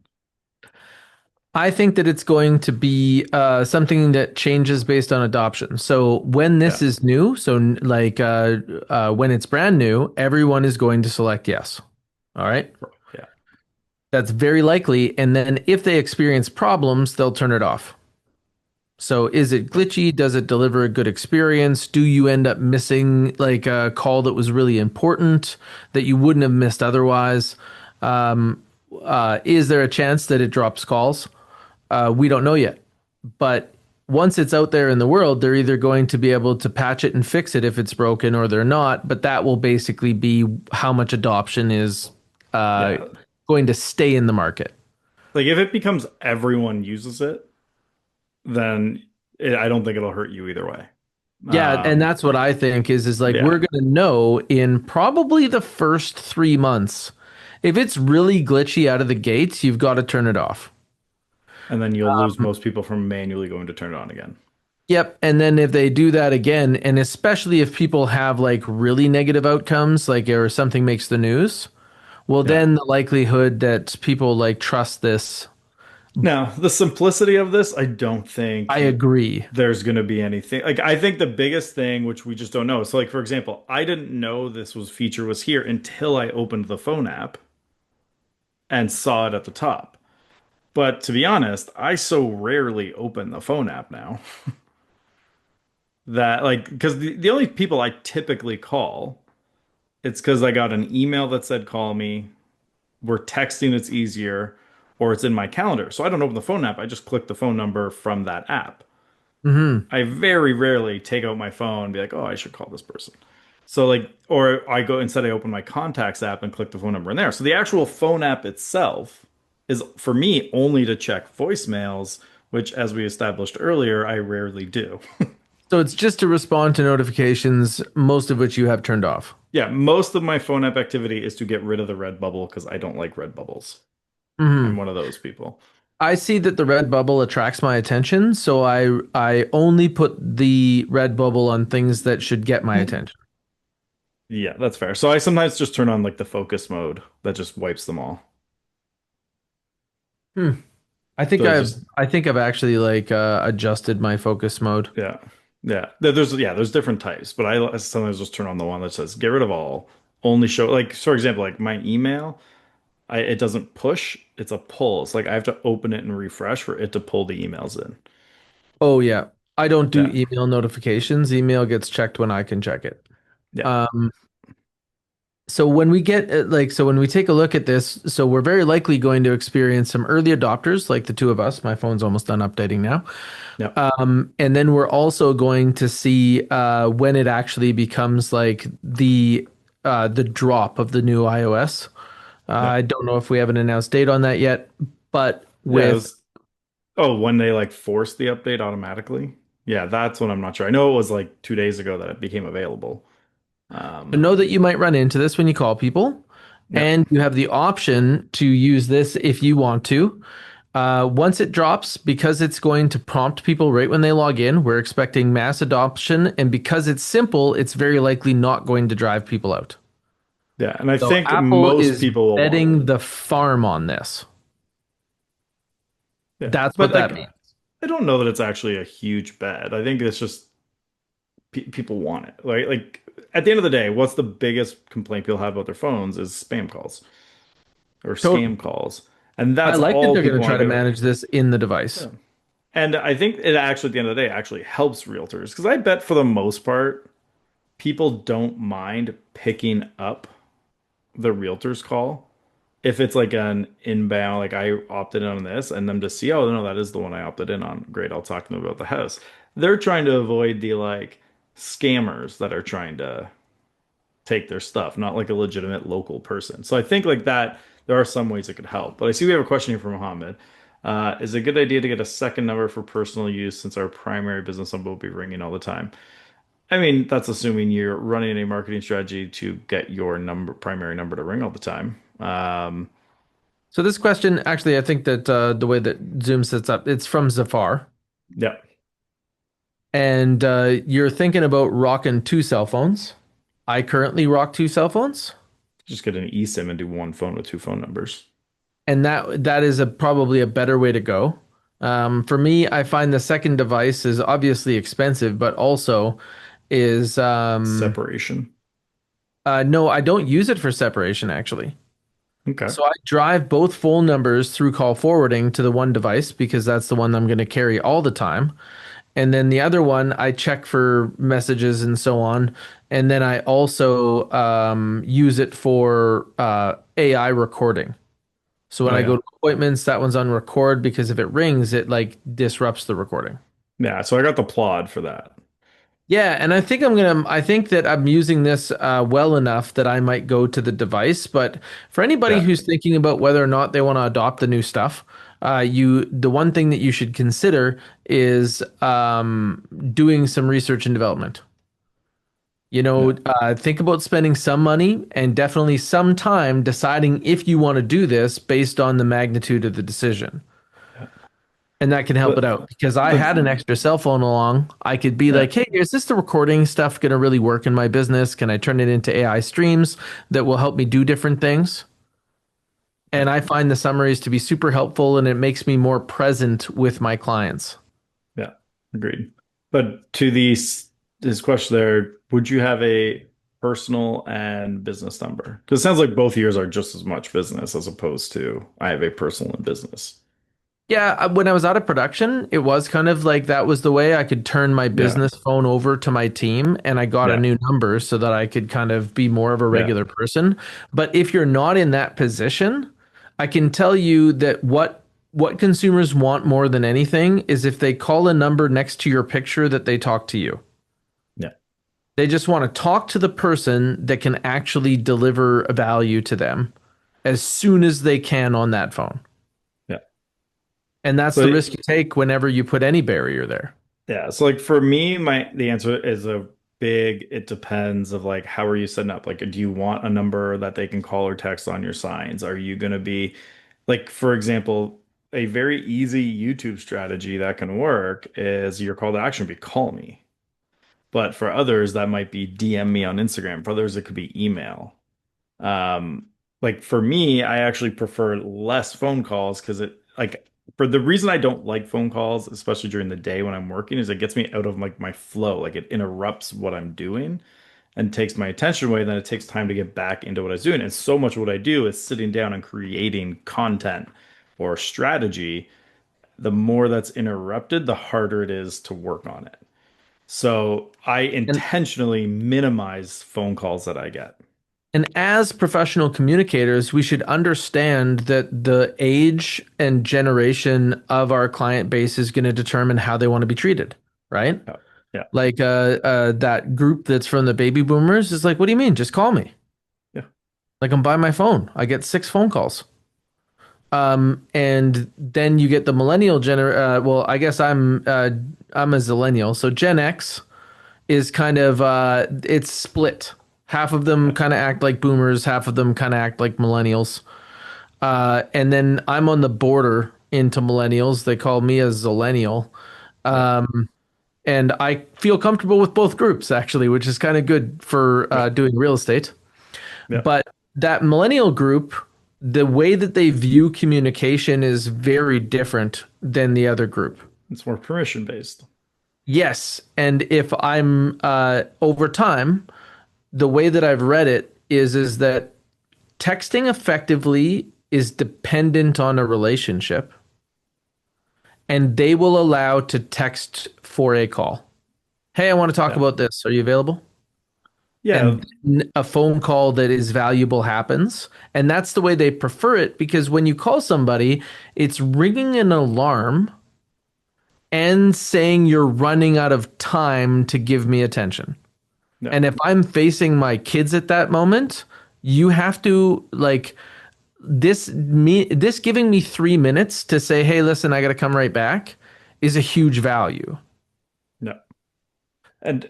I think that it's going to be something that changes based on adoption. So when this Yeah. is new, so when it's brand new, everyone is going to select yes. All right. Yeah. That's very likely. And then if they experience problems, they'll turn it off. So is it glitchy? Does it deliver a good experience? Do you end up missing like a call that was really important that you wouldn't have missed otherwise? Is there a chance that it drops calls? We don't know yet. But once it's out there in the world, they're either going to be able to patch it and fix it if it's broken or they're not. But that will basically be how much adoption is uh, Yeah. going to stay in the market. Like if it becomes everyone uses it, then I don't think it'll hurt you either way. Yeah, and Um, that's what I think is like we're yeah. gonna know in probably the first 3 months. If it's really glitchy out of the gates, you've got to turn it off. And then you'll lose most people from manually going to turn it on again. Yep. And then if they do that again, and especially if people have like really negative outcomes, like or something makes the news, well, Yeah. then the likelihood that people like trust this, Now, the simplicity of this, I don't I think agree. there's going to be anything. Like, I think the biggest thing, which we just don't know. So, like, for example, I didn't know this was feature was here until I opened the phone app and saw it at the top. But to be honest, I so rarely open the phone app now that, like, because the only people I typically call, it's because I got an email that said call me, we're texting, it's easier, or it's in my calendar. So I don't open the phone app. I just click the phone number from that app. Hmm. I very rarely take out my phone and be like, oh, I should call this person. So like, or I go instead I open my contacts app and click the phone number in there. So the actual phone app itself is for me only to check voicemails, which as we established earlier, I rarely do. So it's just to respond to notifications, most of which you have turned off. Yeah, most of my phone app activity is to get rid of the red bubble because I don't like red bubbles. I'm Hmm. one of those people. I see that the red bubble attracts my attention, so I only put the red bubble on things that should get my attention. Yeah, that's fair. So I sometimes just turn on like the focus mode that just wipes them all. Hmm. I think So it's I've just I think I've actually like adjusted my focus mode. yeah. There's different types, but I sometimes just turn on the one that says get rid of all, only show like for example, like my email, it doesn't push, it's a pull. It's like I have to open it and refresh for it to pull the emails in. Oh yeah. I don't do Yeah. email notifications. Email gets checked when I can check it. Yeah. Um, so when we get so when we take a look at this, so we're very likely going to experience some early adopters, like the two of us. My phone's almost done updating now. Yeah. And then we're also going to see when it actually becomes like the drop of the new iOS. Yeah. I don't know if we have an announced date on that yet, but Yeah, it with was oh, when they like force the update automatically. Yeah, that's what I'm not sure. I know it was like 2 days ago that it became available. So Um, know that you might run into this when you call people, yeah, and you have the option to use this if you want to. Once it drops, because it's going to prompt people right when they log in, we're expecting mass adoption. And because it's simple, it's very likely not going to drive people out. yeah, and I So think Apple most is people will want it. betting the farm on this. Yeah, That's but what that like, means. I don't know that it's actually a huge bet. I think it's just pe people want it. Like at the end of the day, what's the biggest complaint people have about their phones is spam calls or Totally. scam calls, and I that's like that all they're going people to try want to to go. manage this in the device. Yeah. And I think it actually, at the end of the day, actually helps realtors because I bet for the most part, people don't mind picking up the realtor's call if it's like an inbound, like I opted in on this, and them to see, oh no, that is the one I opted in on. Great, I'll talk to them about the house. They're trying to avoid the like scammers that are trying to take their stuff, not like a legitimate local person. So I think like that, there are some ways it could help. But I see we have a question here from Mohammed. Is it a good idea to get a second number for personal use since our primary business number will be ringing all the time? I mean, that's assuming you're running a marketing strategy to get your primary number to ring all the time. So this question, actually, I think that the way that Zoom sets up, it's from Zafar, Yeah, and you're thinking about rocking two cell phones. I currently rock two cell phones, just get an eSIM and do one phone with two phone numbers. and that is probably a better way to go. For me, I find the second device is obviously expensive, but also is Separation. no, I don't use it for separation actually. Okay. So I drive both phone numbers through call forwarding to the one device because that's the one I'm going to carry all the time. And then the other one, I check for messages and so on. And then I also use it for AI recording. So when Oh I go yeah. to appointments, that one's on record because if it rings, it like disrupts the recording. Yeah, so I got the plod for that. Yeah, and I think that I'm using this well enough that I might go to the device. But for anybody Yeah. who's thinking about whether or not they want to adopt the new stuff, the one thing that you should consider is doing some research and development. Yeah. Think about spending some money and definitely some time deciding if you want to do this based on the magnitude of the decision. Yeah. And that can help it The out because I the had an extra cell phone along. I could be yeah. like, hey, is this the recording stuff going to really work in my business? Can I turn it into AI streams that will help me do different things? Yeah. And I find the summaries to be super helpful and it makes me more present with my clients. Yeah. Agreed. But to this question there, would you have a personal and business number? Because it sounds like both yours are just as much business as opposed to I have a personal and business. Yeah, when I was out of production, it was kind of like that was the way I could turn my Yeah. business phone over to my team and I got a Yeah. new number so that I could kind of be more of a Yeah. regular person. But if you're not in that position, I can tell you that what consumers want more than anything is if they call a number next to your picture that they talk to you. Yeah. They just want to talk to the person that can actually deliver a value to them as soon as they can on that phone. Yeah. And that's So the risk you take whenever you put any barrier there. yeah, so like for me, the answer is a big it depends of like how are you setting up? Like, do you want a number that they can call or text on your signs? Are you going to be like, for example, a very easy YouTube strategy that can work is your call to action be call me. But for others, that might be DM me on Instagram. For others, it could be email. Um, like for me, I actually prefer less phone calls because it like for the reason I don't like phone calls, especially during the day when I'm working, is it gets me out of like my flow. Like it interrupts what I'm doing and takes my attention away. Then it takes time to get back into what I was doing. And so much of what I do is sitting down and creating content or strategy. The more that's interrupted, the harder it is to work on it. So I And intentionally minimize phone calls that I get. and as professional communicators, we should understand that the age and generation of our client base is going to determine how they want to be treated, right? Yeah. Yeah. Like that group that's from the baby boomers is like, what do you mean? Just call me. Yeah. Like I'm by my phone. I get 6 phone calls. And then you get the millennial well, I guess I'm a zillennial. So Gen X is kind of it's split. Half of them Yeah. kind of act like boomers, half of them kind of act like millennials. And then I'm on the border into millennials. They call me a zillennial. Yeah. And I feel comfortable with both groups actually, which is kind of good for Yeah. doing real estate. Yeah. But that millennial group, the way that they view communication is very different than the other group. It's more permission based. Yes, and if I'm over time, the way that I've read it is that texting effectively is dependent on a relationship, and they will allow to text for a call. Hey, I want to talk Yeah. about this. Are you available? Yeah. And then a phone call that is valuable happens. And that's the way they prefer it because when you call somebody, it's ringing an alarm and saying you're running out of time to give me attention. Yeah. And if I'm facing my kids at that moment, you have to like this giving me 3 minutes to say, hey, listen, I got to come right back is a huge value. Yeah. And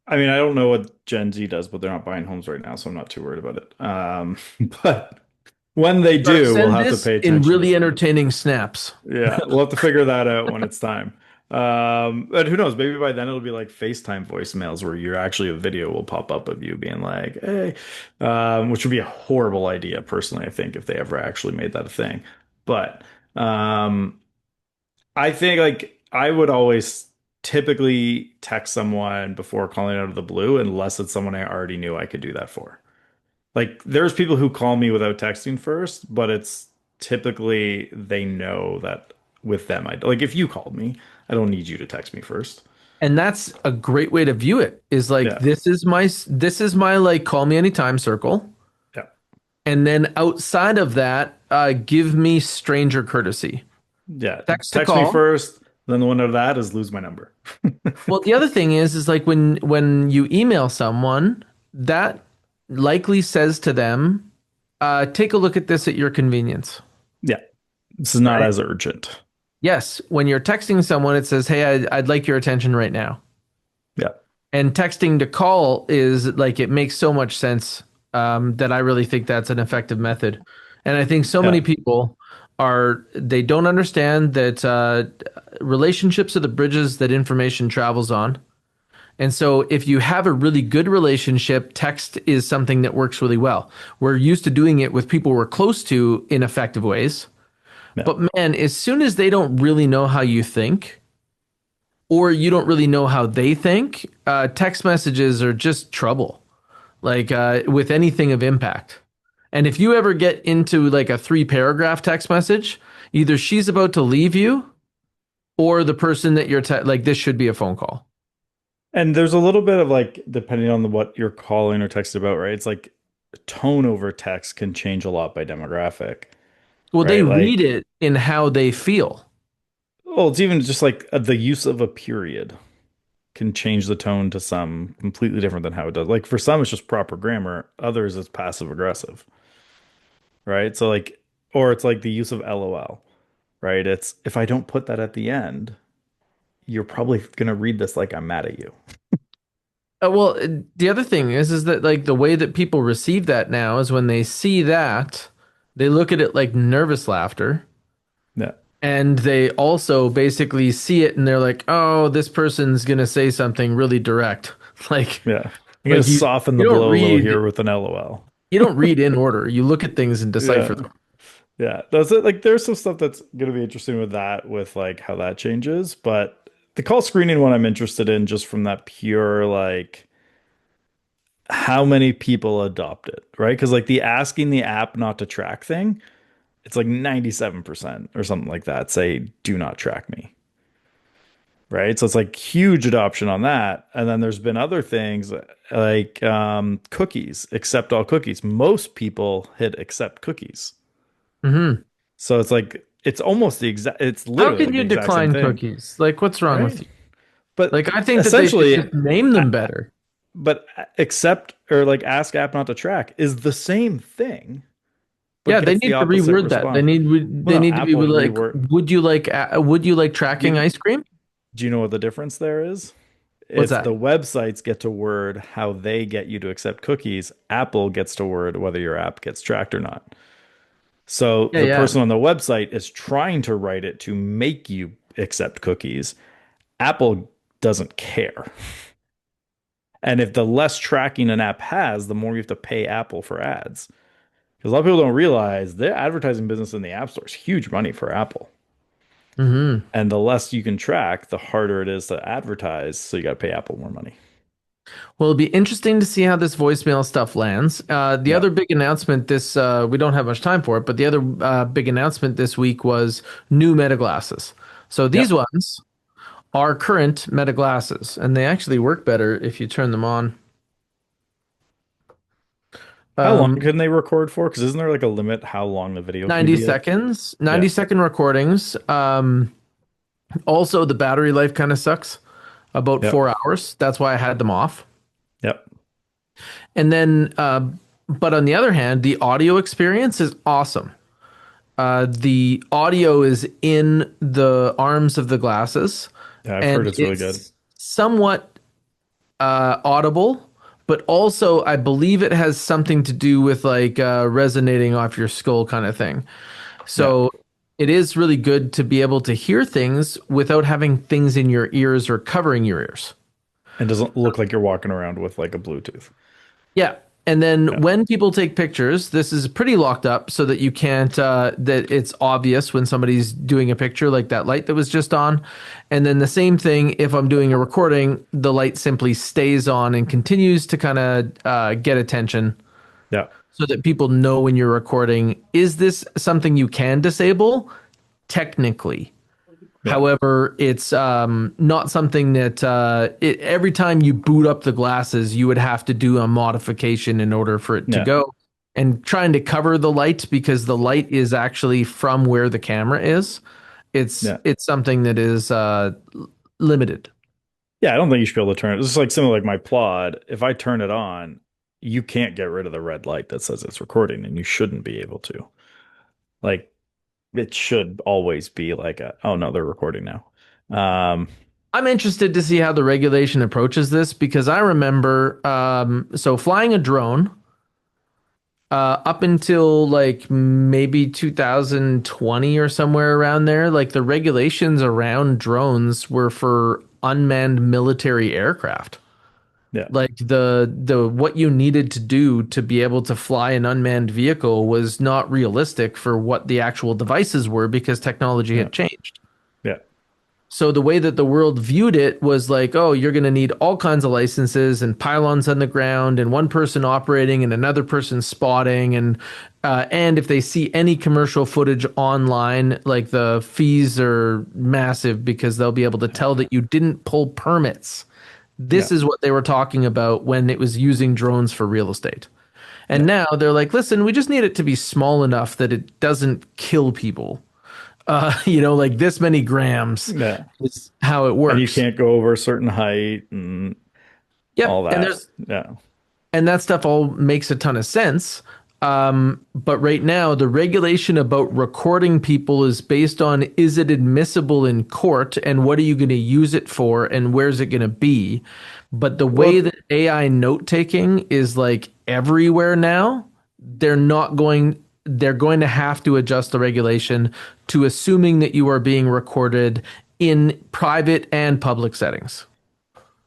I mean, I don't know what Gen Z does, but they're not buying homes right now, so I'm not too worried about it. But when they Gotta do, we'll send have to this pay in attention to really them. entertaining snaps. Yeah, we'll have to figure that out when it's time. But who knows? Maybe by then it'll be like FaceTime voicemails where you're actually a video will pop up of you being like, "Hey," which would be a horrible idea, personally, I think, if they ever actually made that a thing. But I think like I would always typically text someone before calling out of the blue, unless it's someone I already knew I could do that for. Like there's people who call me without texting first, but it's typically they know that with them, I like if you called me, I don't need you to text me first. And that's a great way to view it is like Yeah, this is my like call me anytime circle. yeah, And then outside of that, give me stranger courtesy. yeah. Text to Text me call. first, then the one of that is lose my number. Well, the other thing is like when you email someone, that likely says to them, take a look at this at your convenience. Yeah, this is not Right. as urgent. Yes, when you're texting someone, it says, "Hey, I'd like your attention right now." Yeah, And texting to call is like it makes so much sense that I really think that's an effective method. And I think so many yeah. people they don't understand that relationships are the bridges that information travels on. And so if you have a really good relationship, text is something that works really well. We're used to doing it with people we're close to in effective ways. Yeah. But man, as soon as they don't really know how you think, or you don't really know how they think, text messages are just trouble, like with anything of impact. And if you ever get into like a 3 paragraph text message, either she's about to leave you or the person that like this should be a phone call. And there's a little bit of like, depending on what you're calling or texting about, right? It's like tone over text can change a lot by demographic, Well, they right? read Like, it in how they feel. well, it's even just like the use of a period can change the tone to some completely different than how it does. Like for some, it's just proper grammar. Others, it's passive aggressive, right? So like, or it's like the use of LOL, right? It's if I don't put that at the end, you're probably gonna read this like I'm mad at you. Well, the other thing is that like the way that people receive that now is when they see that, they look at it like nervous laughter, Yeah, and they also basically see it and they're like, "Oh, this person's gonna say something really direct." Like, yeah. I'm gonna like soften the you don't blow a little read here with an LOL. you don't read in order. You look at things and decipher Yeah. them. Yeah, that's it. Like, there's some stuff that's going to be interesting with that, with like how that changes. But the call screening one, I'm interested in just from that pure like how many people adopt it, right? Because like the asking the app not to track thing, it's like 97% or something like that say do not track me, right? So it's like huge adoption on that. And then there's been other things like cookies, accept all cookies. Most people hit accept cookies. Hmm. So it's like it's almost the exact it's How literally can like the you exact same decline thing, cookies? Like, what's wrong with right? you? But Like, I think that they should essentially just name uh, them better. but accept or like ask app not to track is the same thing, but Yeah, they gets the need to opposite reword that. They response. need Well, they no, need to be Apple like, reword. would you like tracking You ice cream? do you know what the difference there is? What's if that? the websites get to word how they get you to accept cookies, Apple gets to word whether your app gets tracked or not. So Yeah, the yeah. person on the website is trying to write it to make you accept cookies. Apple doesn't care. And if the less tracking an app has, the more you have to pay Apple for ads. Because a lot of people don't realize their advertising business in the App Store is huge money for Apple. Hmm. And the less you can track, the harder it is to advertise. So you got to pay Apple more money. Well, it'll be interesting to see how this voicemail stuff lands. The Yeah. other big announcement we don't have much time for it, but the other big announcement this week was new Meta glasses. So these Yep. ones are current Meta glasses, and they actually work better if you turn them on. How long Um, can they record for? Because isn't there like a limit how long the video can 90 be at? seconds, Yeah. 90-second recordings. Also, the battery life kind of sucks, about Yep. 4 hours. That's why I had them off. Yep. And then, but on the other hand, the audio experience is awesome. The audio is in the arms of the glasses, Yeah, I've heard and it's really good. it's somewhat audible, but also I believe it has something to do with like resonating off your skull kind of thing. Yeah. So it is really good to be able to hear things without having things in your ears or covering your ears. It doesn't look like you're walking around with like a Bluetooth. Yeah. And then Yeah. when people take pictures, this is pretty locked up so that you can't, that it's obvious when somebody's doing a picture, like that light that was just on. And then the same thing, if I'm doing a recording, the light simply stays on and continues to kind of get attention Yeah. so that people know when you're recording. Is this something you can disable? Technically. Yeah. However, it's not something that every time you boot up the glasses, you would have to do a modification in order for it to Yeah. go. And trying to cover the light because the light is actually from where the camera is. It's Yeah. it's something that is limited. Yeah. I don't think you should be able to turn it. It's just like similar like my Plod. If I turn it on, you can't get rid of the red light that says it's recording, and you shouldn't be able to. Like it should always be like a, oh no, they're recording now. Um, I'm interested to see how the regulation approaches this because I remember so flying a drone up until like maybe 2020 or somewhere around there, like the regulations around drones were for unmanned military aircraft. yeah. Like the what you needed to do to be able to fly an unmanned vehicle was not realistic for what the actual devices were because technology Yeah. had changed. Yeah. So the way that the world viewed it was like, oh, you're going to need all kinds of licenses and pylons on the ground and one person operating and another person spotting and if they see any commercial footage online, like the fees are massive because they'll be able to tell that you didn't pull permits. This Yeah. is what they were talking about when it was using drones for real estate. And Yeah. now they're like, listen, we just need it to be small enough that it doesn't kill people. Like this many grams Yeah. is how it And you works. can't go over a certain height and all Yep, and that. there's Yeah. and that stuff all makes a ton of sense. But right now, the regulation about recording people is based on is it admissible in court and what are you going to use it for and where's it going to be? But the way Well, that AI note taking is like everywhere now, they're going to have to adjust the regulation to assuming that you are being recorded in private and public settings.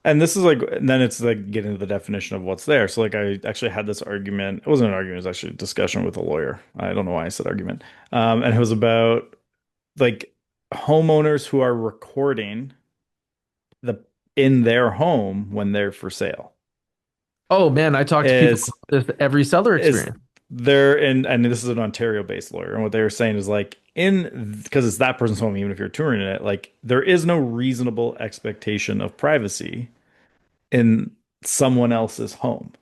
and this is like, and then it's like getting into the definition of what's there. So, like, I actually had this argument. It wasn't an argument, it was actually a discussion with a lawyer. I don't know why I said argument. And it was about like homeowners who are recording the in their home when they're for sale. Oh man, I talk to people Is about this every seller is experience. there in and this is an Ontario-based lawyer, and what they were saying is like in because it's that person's home, even if you're touring it, like there is no reasonable expectation of privacy in someone else's home.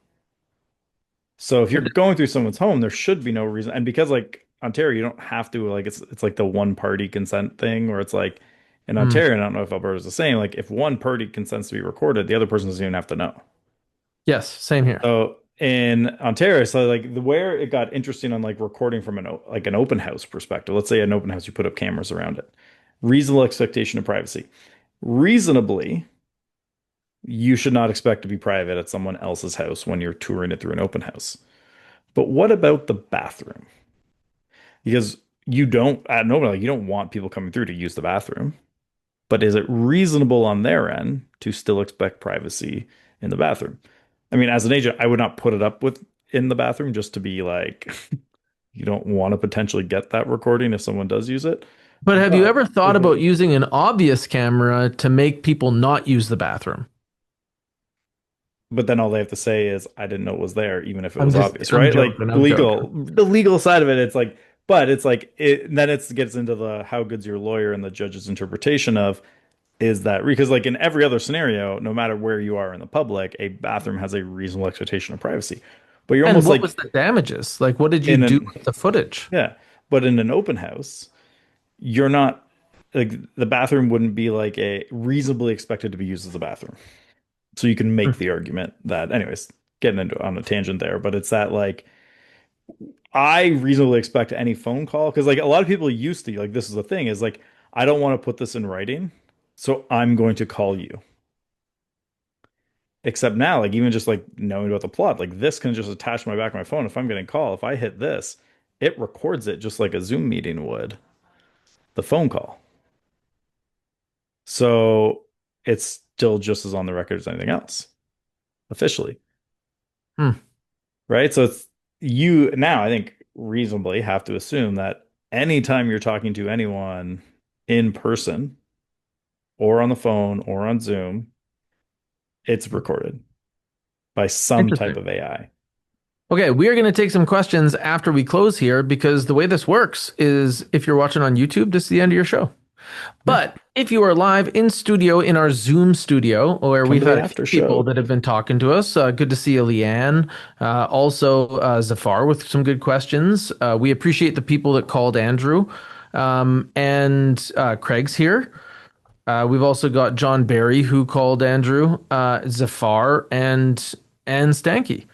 So if you're going through someone's home, there should be no reason. And because like Ontario, you don't have to like it's like the one party consent thing where it's like in Hmm. Ontario, and I don't know if Alberta is the same, like if one party consents to be recorded, the other person doesn't even have to know. Yes, same here. So in Ontario, so like the where it got interesting on like recording from like an open house perspective. Let's say an open house, you put up cameras around it. Reasonable expectation of privacy. Reasonably, You should not expect to be private at someone else's house when you're touring it through an open house. But what about the bathroom? Because you don't, at an open house, you don't want people coming through to use the bathroom. But is it reasonable on their end to still expect privacy in the bathroom? I mean, as an agent, I would not put it up with in the bathroom just to be like, you don't want to potentially get that recording if someone does use it. But have you But ever thought about using an obvious camera to make people not use the bathroom? but then all they have to say is, I didn't know it was there, even if it I'm was just, obvious, I'm right? Like joking. I'm legal, joking. the legal side of it, it's like, but it's like it then it gets into the how good's your lawyer and the judge's interpretation of is that because like in every other scenario, no matter where you are in the public, a bathroom has a reasonable expectation of privacy. But you're And almost what was like the damages? Like, what did you in do an with the footage? yeah, but in an open house, you're not like the bathroom wouldn't be like a reasonably expected to be used as a bathroom. So you can Hmm. make the argument that, anyways, getting into on a tangent there, but it's that like I reasonably expect any phone call because like a lot of people used to like this is the thing is like I don't want to put this in writing, so I'm going to call you. Except now, like even just like knowing about the plot, like this can just attach to my back of my phone. If I'm getting a call, if I hit this, it records it just like a Zoom meeting would, the phone call. So it's still just as on the record as anything else, officially. Hmm. Right? So it's you now, I think reasonably have to assume that anytime you're talking to anyone in person or on the phone or on Zoom, it's recorded by some type Interesting. of AI. Okay, we are going to take some questions after we close here because the way this works is if you're watching on YouTube, this is the end of your show. Yeah. But if you are live in studio in our Zoom studio, where Come we've to the had a few after people show. that have been talking to us, good to see you, Leanne. Also, Zafar with some good questions. We appreciate the people that called Andrew. And Craig's here. We've also got John Barry who called Andrew, Zafar, and Stanky.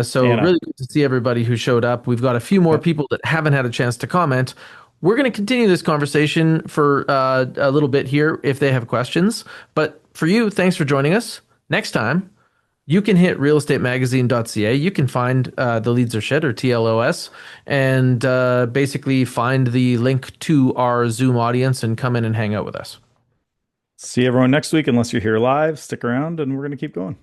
So Anna. really good to see everybody who showed up. We've got a few more Yep. people that haven't had a chance to comment. We're going to continue this conversation for a little bit here if they have questions. But for you, thanks for joining us. Next time, you can hit realestatemagazine.ca. You can find the Leads Are Shit or TLOS and basically find the link to our Zoom audience and come in and hang out with us. See everyone next week. Unless you're here live, stick around and we're going to keep going.